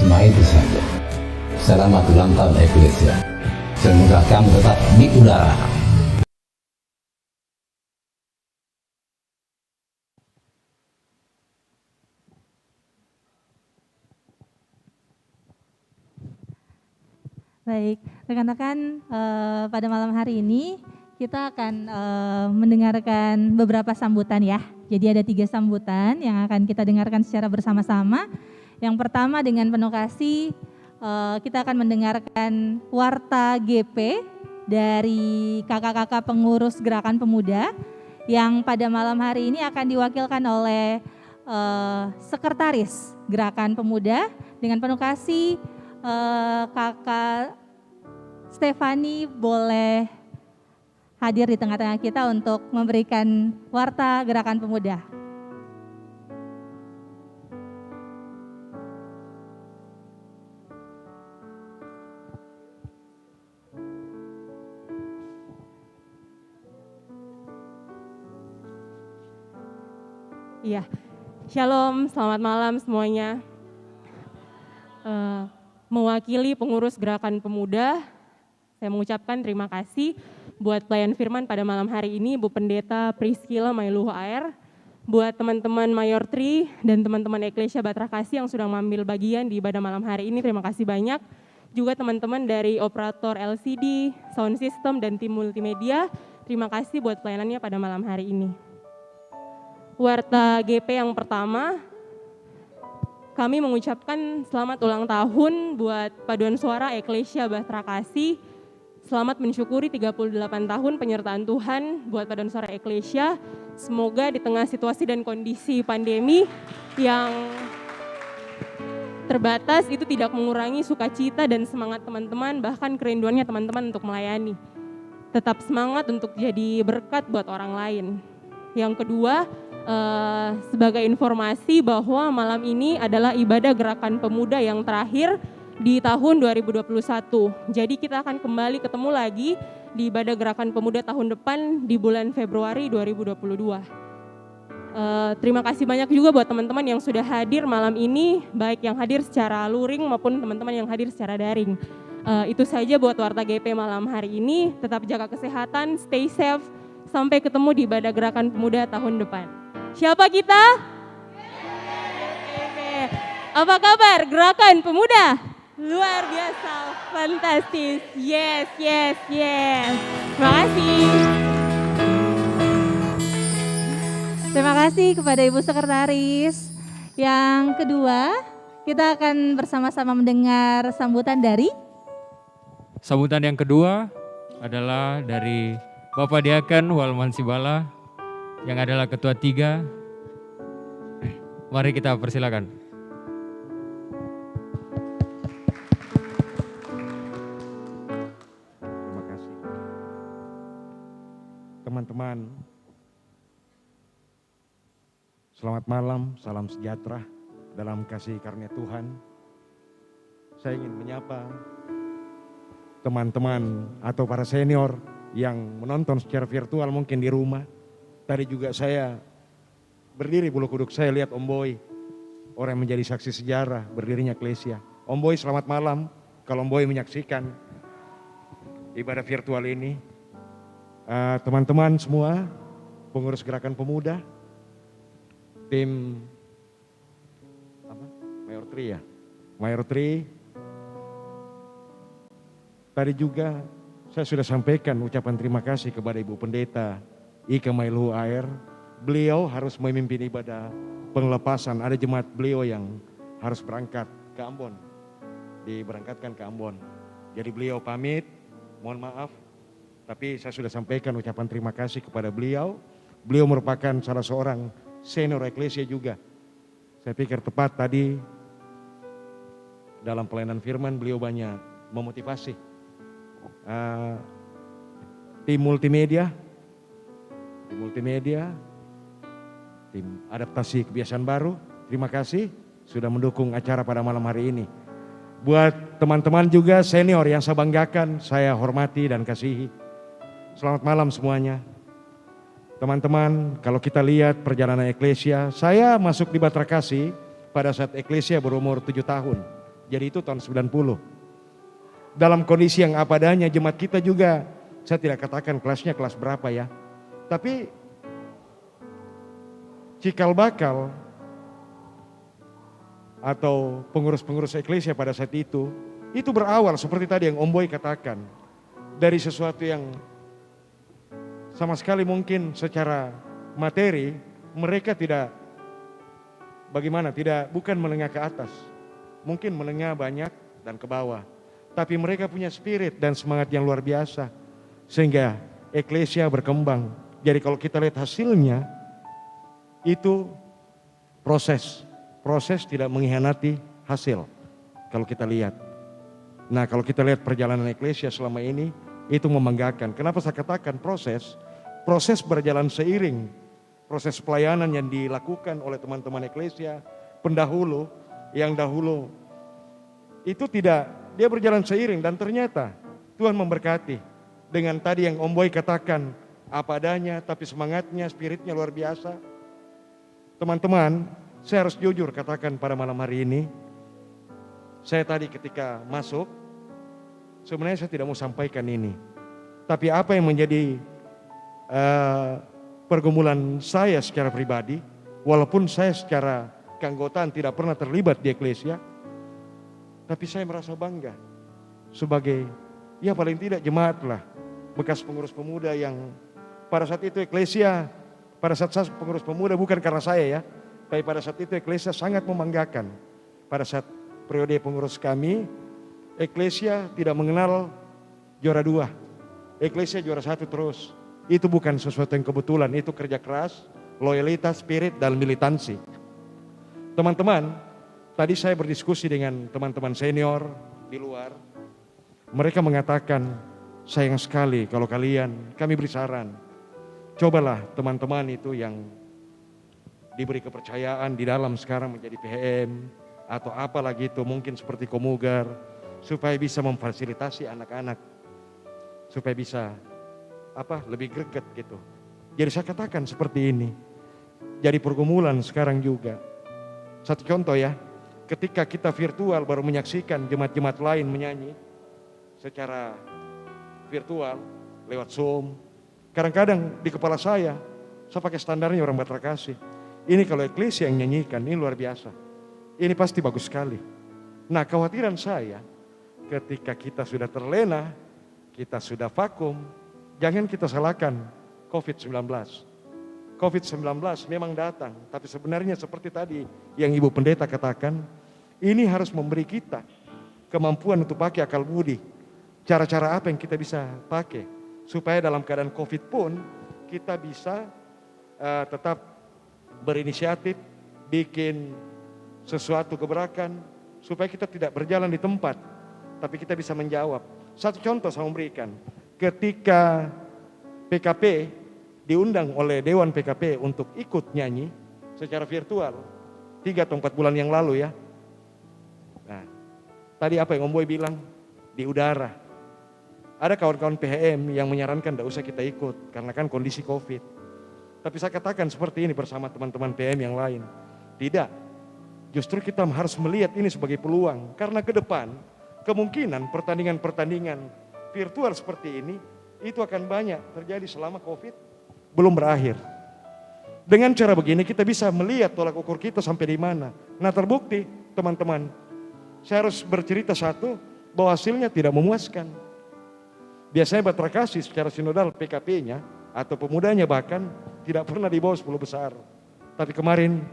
S10: cuma itu saja. Selamat ulang tahun Eklesia. Semoga kamu tetap di udara.
S1: Baik, rekan-rekan, pada malam hari ini kita akan mendengarkan beberapa sambutan ya. Jadi ada 3 sambutan yang akan kita dengarkan secara bersama-sama. Yang pertama dengan penuh kasih, kita akan mendengarkan warta GP dari kakak-kakak pengurus Gerakan Pemuda yang pada malam hari ini akan diwakilkan oleh Sekretaris Gerakan Pemuda. Dengan penuh kasih, Kakak Stefani boleh hadir di tengah-tengah kita untuk memberikan warta Gerakan Pemuda.
S7: Iya, shalom, selamat malam semuanya. Mewakili pengurus Gerakan Pemuda, saya mengucapkan terima kasih buat pelayan firman pada malam hari ini, Bu Pendeta Priscilla Mailuh AR, buat teman-teman Mayor Tri dan teman-teman Eklesia Batra Kasih yang sudah mengambil bagian di ibadah malam hari ini, terima kasih banyak. Juga teman-teman dari operator LCD, sound system, dan tim multimedia, terima kasih buat pelayanannya pada malam hari ini. Warta GP yang pertama, kami mengucapkan selamat ulang tahun buat Paduan Suara Eklesia Batra Kasih. Selamat mensyukuri 38 tahun penyertaan Tuhan buat Paduan Suara Eklesia. Semoga di tengah situasi dan kondisi pandemi yang terbatas itu tidak mengurangi sukacita dan semangat teman-teman, bahkan kerinduannya teman-teman untuk melayani. Tetap semangat untuk jadi berkat buat orang lain. Yang kedua, sebagai informasi bahwa malam ini adalah ibadah Gerakan Pemuda yang terakhir di tahun 2021. Jadi kita akan kembali ketemu lagi di ibadah Gerakan Pemuda tahun depan di bulan Februari 2022. Terima kasih banyak juga buat teman-teman yang sudah hadir malam ini, baik yang hadir secara luring maupun teman-teman yang hadir secara daring. Itu saja buat Warta GP malam hari ini. Tetap jaga kesehatan, stay safe. Sampai ketemu di ibadah Gerakan Pemuda tahun depan. Siapa kita? Apa kabar Gerakan Pemuda? Luar biasa, fantastis. Yes. Terima kasih.
S1: Terima kasih kepada Ibu Sekretaris. Yang kedua, kita akan bersama-sama mendengar sambutan dari?
S2: Sambutan yang kedua adalah dari Bapak Diaken Walman Sibala, yang adalah Ketua 3. Mari kita persilakan.
S11: Terima kasih. Teman-teman, selamat malam, salam sejahtera dalam kasih karunia Tuhan. Saya ingin menyapa teman-teman atau para senior yang menonton secara virtual mungkin di rumah. Tadi juga saya berdiri bulu kuduk, saya lihat Om Boy, orang yang menjadi saksi sejarah berdirinya Eklesia. Om Boy selamat malam, kalau Om Boy menyaksikan ibadah virtual ini. Teman-teman semua, pengurus Gerakan Pemuda, tim Mayor Tri ya. Mayor Tri, tadi juga saya sudah sampaikan ucapan terima kasih kepada Ibu Pendeta Ika Mailuhu Air. Beliau harus memimpin ibadah pengelepasan. Ada jemaat beliau yang harus berangkat ke Ambon, diberangkatkan ke Ambon. Jadi beliau pamit, mohon maaf. Tapi saya sudah sampaikan ucapan terima kasih kepada beliau. Beliau merupakan salah seorang senior eklesia juga. Saya pikir tepat tadi dalam pelayanan firman beliau banyak memotivasi. Tim multimedia, tim adaptasi kebiasaan baru, terima kasih sudah mendukung acara pada malam hari ini. Buat teman-teman juga senior yang saya banggakan, saya hormati dan kasihi. Selamat malam semuanya. Teman-teman, kalau kita lihat perjalanan eklesia, saya masuk di Batra Kasih pada saat eklesia berumur 7 tahun. Jadi itu tahun 90. Dalam kondisi yang apa adanya, jemaat kita juga, saya tidak katakan kelasnya kelas berapa ya. Tapi cikal bakal atau pengurus-pengurus eklesia pada saat itu berawal seperti tadi yang Om Boy katakan. Dari sesuatu yang sama sekali mungkin secara materi mereka tidak bukan menengah ke atas, mungkin menengah banyak dan ke bawah, tapi mereka punya spirit dan semangat yang luar biasa sehingga eklesia berkembang. Jadi kalau kita lihat hasilnya itu proses tidak mengkhianati hasil kalau kita lihat. Nah, kalau kita lihat perjalanan eklesia selama ini itu membanggakan. Kenapa saya katakan proses berjalan seiring, proses pelayanan yang dilakukan oleh teman-teman eklesia pendahulu, yang dahulu itu dia berjalan seiring dan ternyata Tuhan memberkati. Dengan tadi yang Om Boy katakan apa adanya tapi semangatnya, spiritnya luar biasa. Teman-teman, saya harus jujur katakan pada malam hari ini, saya tadi ketika masuk sebenarnya saya tidak mau sampaikan ini. Tapi apa yang menjadi pergumulan saya secara pribadi, walaupun saya secara keanggotaan tidak pernah terlibat di eklesia, tapi saya merasa bangga sebagai ya paling tidak jemaat lah, bekas pengurus pemuda yang pada saat itu eklesia, pada saat saya pengurus pemuda bukan karena saya ya, tapi pada saat itu eklesia sangat membanggakan. Pada saat periode pengurus kami, eklesia tidak mengenal juara 2, eklesia juara 1 terus. Itu bukan sesuatu yang kebetulan, itu kerja keras, loyalitas, spirit, dan militansi. Teman-teman, tadi saya berdiskusi dengan teman-teman senior di luar. Mereka mengatakan, sayang sekali kalau kami beri saran. Cobalah teman-teman itu yang diberi kepercayaan di dalam sekarang menjadi PM atau apalagi itu mungkin seperti Komugar, supaya bisa memfasilitasi anak-anak, supaya bisa lebih greget gitu. Jadi saya katakan seperti ini. Jadi pergumulan sekarang juga. Satu contoh ya, ketika kita virtual baru menyaksikan jemaat-jemaat lain menyanyi secara virtual lewat Zoom. Kadang-kadang di kepala saya pakai standarnya orang Batra Kasih. Ini kalau eklesia yang nyanyikan, ini luar biasa. Ini pasti bagus sekali. Nah, kekhawatiran saya ketika kita sudah terlena, kita sudah vakum, jangan kita salahkan COVID-19. COVID-19 memang datang, tapi sebenarnya seperti tadi yang Ibu Pendeta katakan, ini harus memberi kita kemampuan untuk pakai akal budi. Cara-cara apa yang kita bisa pakai, supaya dalam keadaan COVID pun kita bisa tetap berinisiatif, bikin sesuatu gebrakan, supaya kita tidak berjalan di tempat, tapi kita bisa menjawab. Satu contoh saya memberikan, ketika PKP diundang oleh Dewan PKP untuk ikut nyanyi secara virtual 3 atau 4 bulan yang lalu ya. Nah, tadi apa yang Om Boy bilang? Di udara. Ada kawan-kawan PHM yang menyarankan tidak usah kita ikut karena kan kondisi COVID. Tapi saya katakan seperti ini bersama teman-teman PM yang lain. Tidak, justru kita harus melihat ini sebagai peluang. Karena ke depan kemungkinan pertandingan-pertandingan virtual seperti ini itu akan banyak terjadi selama COVID belum berakhir. Dengan cara begini kita bisa melihat tolak ukur kita sampai di mana. Nah, terbukti teman-teman, saya harus bercerita satu, bahwa hasilnya tidak memuaskan. Biasanya Batra Kasih secara sinodal PKP-nya atau pemudanya bahkan tidak pernah di bawah 10 besar. Tapi kemarin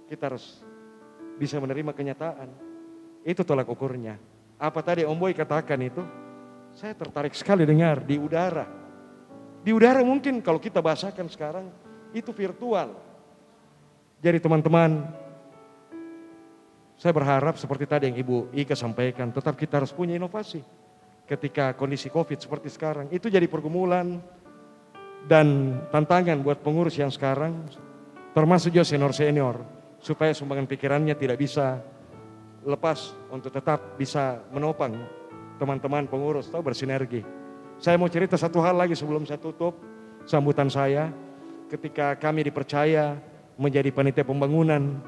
S11: kita harus bisa menerima kenyataan. Itu tolak ukurnya. Apa tadi Om Boy katakan itu? Saya tertarik sekali dengar di udara. Di udara mungkin kalau kita bahasakan sekarang itu virtual. Jadi teman-teman, saya berharap seperti tadi yang Ibu Ika sampaikan, tetap kita harus punya inovasi. Ketika kondisi COVID seperti sekarang, itu jadi pergumulan dan tantangan buat pengurus yang sekarang, termasuk juga senior-senior, supaya sumbangan pikirannya tidak bisa lepas untuk tetap bisa menopang teman-teman pengurus, tahu bersinergi. Saya mau cerita satu hal lagi sebelum saya tutup sambutan saya, ketika kami dipercaya menjadi panitia pembangunan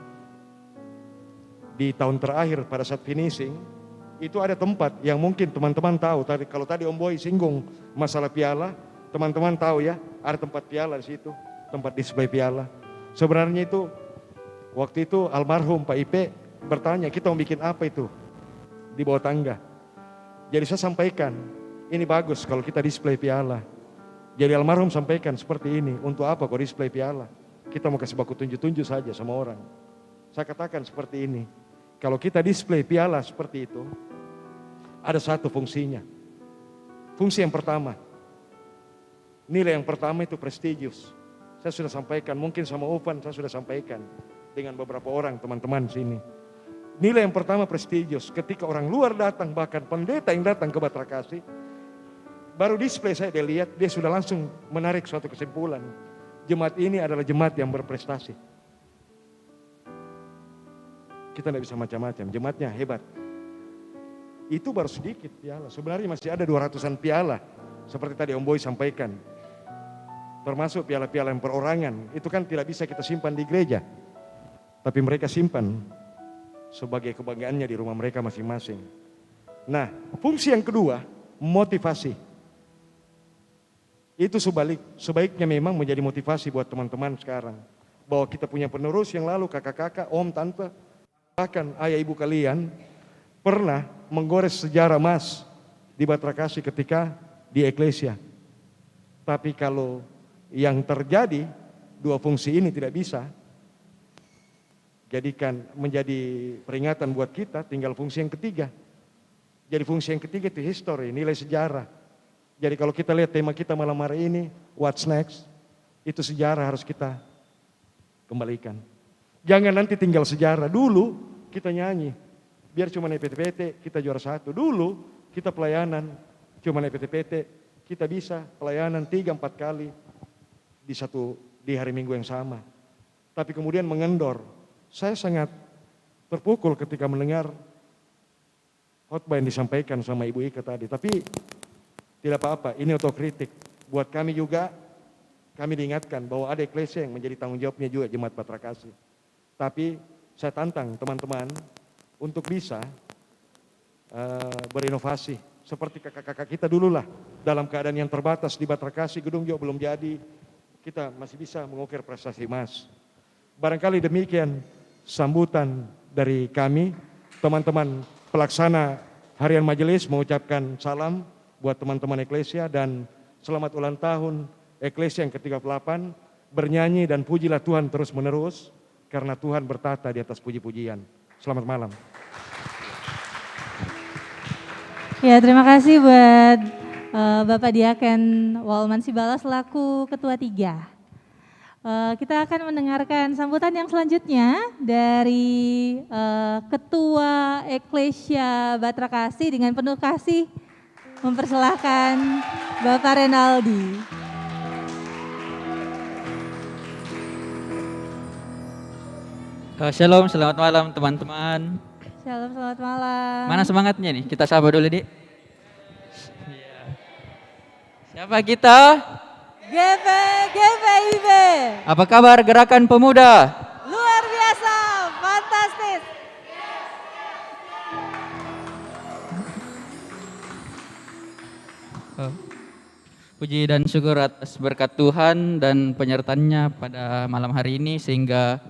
S11: di tahun terakhir pada saat finishing, itu ada tempat yang mungkin teman-teman tahu. Kalau tadi Om Boy singgung masalah piala, teman-teman tahu ya, ada tempat piala di situ, tempat display piala. Sebenarnya itu, waktu itu almarhum Pak Ipe bertanya, kita mau bikin apa itu di bawah tangga. Jadi saya sampaikan, ini bagus kalau kita display piala. Jadi almarhum sampaikan seperti ini, untuk apa kok display piala? Kita mau kasih baku tunjuk-tunjuk saja sama orang. Saya katakan seperti ini, kalau kita display piala seperti itu, ada satu fungsinya. Fungsi yang pertama, nilai yang pertama itu prestigious. Saya sudah sampaikan, mungkin sama Ovan saya sudah sampaikan dengan beberapa orang teman-teman sini. Nilai yang pertama prestigious, ketika orang luar datang, bahkan pendeta yang datang ke Batra Kasih, baru display saya dia lihat, dia sudah langsung menarik suatu kesimpulan. Jemaat ini adalah jemaat yang berprestasi. Kita tidak bisa macam-macam, jemaatnya hebat. Itu baru sedikit piala, sebenarnya masih ada 200-an piala. Seperti tadi Om Boy sampaikan. Termasuk piala-piala yang perorangan, itu kan tidak bisa kita simpan di gereja. Tapi mereka simpan sebagai kebanggaannya di rumah mereka masing-masing. Nah, fungsi yang kedua, motivasi. Itu sebaiknya memang menjadi motivasi buat teman-teman sekarang. Bahwa kita punya penerus yang lalu, kakak-kakak, om, tante, bahkan ayah ibu kalian pernah menggores sejarah emas di Batra Kasih ketika di Eklesia. Tapi kalau yang terjadi, dua fungsi ini tidak bisa, jadikan menjadi peringatan buat kita, tinggal fungsi yang ketiga. Jadi fungsi yang ketiga itu history, nilai sejarah. Jadi kalau kita lihat tema kita malam hari ini, what's next, itu sejarah harus kita kembalikan. Jangan nanti tinggal sejarah. Dulu kita nyanyi, biar cuma EPT-PT kita juara 1. Dulu kita pelayanan, cuma EPT-PT kita bisa pelayanan 3-4 kali di hari Minggu yang sama. Tapi kemudian mengendor. Saya sangat terpukul ketika mendengar khotbah yang disampaikan sama Ibu Ika tadi. Tapi tidak apa-apa, ini otokritik. Buat kami juga, kami diingatkan bahwa ada eklesia yang menjadi tanggung jawabnya juga Jemaat Batra Kasih. Tapi saya tantang teman-teman untuk bisa berinovasi. Seperti kakak-kakak kita dulu lah, dalam keadaan yang terbatas di Batra Kasih, gedung juga belum jadi, kita masih bisa mengukir prestasi emas. Barangkali demikian sambutan dari kami, teman-teman pelaksana harian majelis mengucapkan salam buat teman-teman eklesia dan selamat ulang tahun eklesia yang ke-38, bernyanyi dan pujilah Tuhan terus menerus karena Tuhan bertata di atas puji-pujian. Selamat malam.
S1: Ya, terima kasih buat Bapak Diaken Walman Sibala selaku Ketua 3. Kita akan mendengarkan sambutan yang selanjutnya dari Ketua Eklesia Batra Kasih dengan penuh kasih mempersilahkan Bapak Renaldi.
S12: Shalom, selamat malam teman-teman.
S1: Shalom, selamat malam.
S12: Mana semangatnya nih? Kita sapa dulu, Dik. Siapa kita?
S1: GPIB.
S12: Apa kabar Gerakan Pemuda?
S1: Luar biasa, fantastis.
S12: Puji dan syukur atas berkat Tuhan dan penyertaannya pada malam hari ini sehingga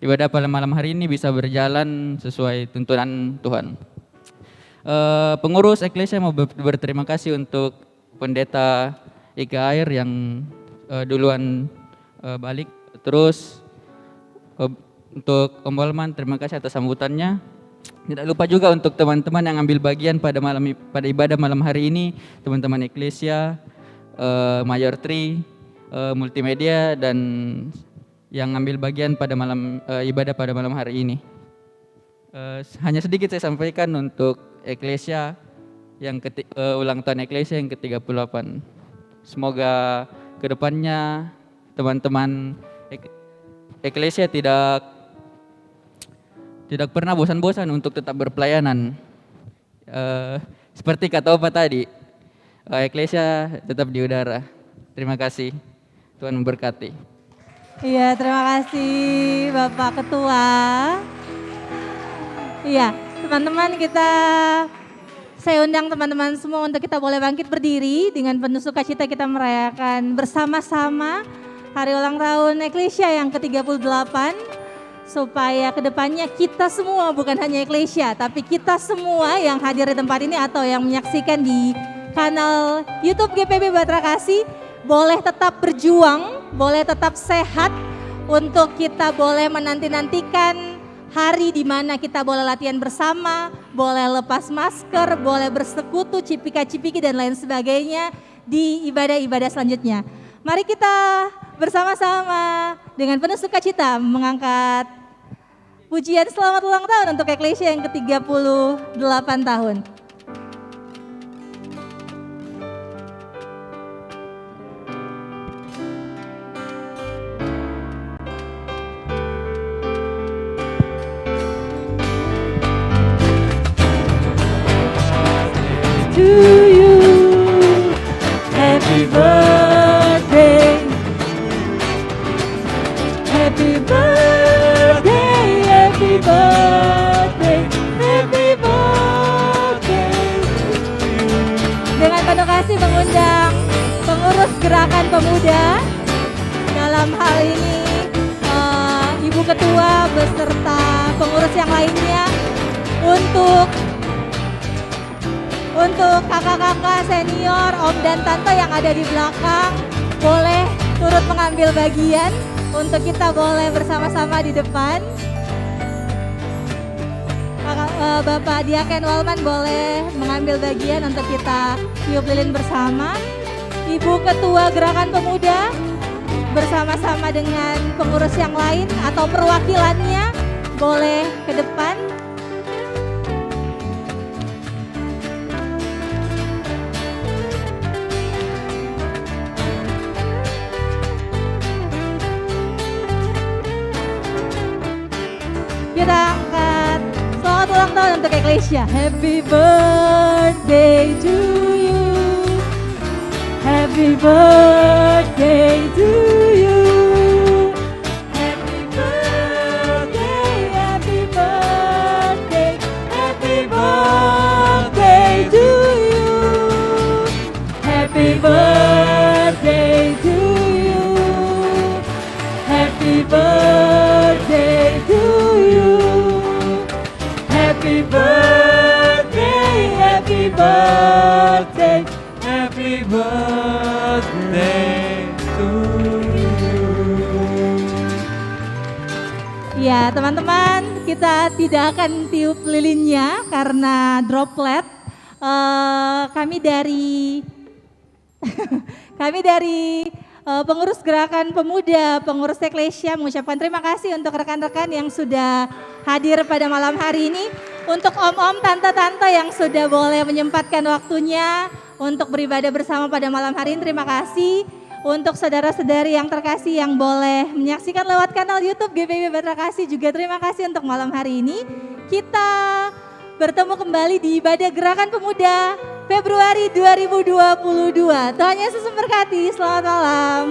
S12: ibadah pada malam hari ini bisa berjalan sesuai tuntunan Tuhan. Pengurus Eklesia mau berterima kasih untuk Pendeta Ika Air yang duluan balik. Terus untuk Om Bolman, terima kasih atas sambutannya. Tidak lupa juga untuk teman-teman yang ambil bagian pada ibadah malam hari ini, teman-teman Eklesia, Mayor Tri, multimedia, dan yang ambil bagian pada ibadah pada malam hari ini. Hanya sedikit saya sampaikan untuk Eklesia yang ulang tahun Eklesia yang ke-38. Semoga kedepannya teman-teman Eklesia tidak pernah bosan-bosan untuk tetap berpelayanan. Seperti kata Opa tadi, Eklesia tetap di udara. Terima kasih, Tuhan memberkati.
S1: Iya, terima kasih Bapak Ketua. Iya, teman-teman saya undang teman-teman semua untuk kita boleh bangkit berdiri dengan penuh sukacita kita merayakan bersama-sama hari ulang tahun Eklesia yang ke-38. Supaya kedepannya kita semua, bukan hanya Eklesia, tapi kita semua yang hadir di tempat ini atau yang menyaksikan di kanal YouTube GPB Batra Kasih boleh tetap berjuang, boleh tetap sehat untuk kita boleh menanti-nantikan hari di mana kita boleh latihan bersama, boleh lepas masker, boleh bersekutu, cipika-cipiki dan lain sebagainya di ibadah-ibadah selanjutnya. Mari kita bersama-sama dengan penuh sukacita mengangkat pujian selamat ulang tahun untuk Eklesia yang ke-38 tahun. To you, happy birthday, happy birthday, happy birthday, happy birthday. Dengan penuh kasih mengundang pengurus Gerakan Pemuda, dalam hal ini Ibu Ketua beserta pengurus yang lainnya untuk kakak-kakak senior, om dan tante yang ada di belakang boleh turut mengambil bagian untuk kita boleh bersama-sama di depan. Bapak Diaken Walman boleh mengambil bagian untuk kita tiup lilin bersama. Ibu Ketua Gerakan Pemuda bersama-sama dengan pengurus yang lain atau perwakilannya boleh ke depan. Kita angkat selamat ulang tahun untuk Eklesia. Happy birthday to you. Happy birthday to you. Happy birthday, happy birthday, happy birthday to you. Happy birthday to you. Happy birthday to you. Happy birthday, happy birthday,
S3: Happy birthday to you.
S1: Ya teman-teman, kita tidak akan tiup lilinnya karena droplet. Kami dari pengurus Gerakan Pemuda, pengurus Eklesia mengucapkan terima kasih untuk rekan-rekan yang sudah hadir pada malam hari ini. Untuk om-om, tante-tante yang sudah boleh menyempatkan waktunya untuk beribadah bersama pada malam hari ini, terima kasih. Untuk saudara-saudari yang terkasih yang boleh menyaksikan lewat kanal YouTube GPB Batra Kasih juga terima kasih untuk malam hari ini. Kita bertemu kembali di ibadah Gerakan Pemuda Februari 2022. Tuhan Yesus memberkati, selamat malam.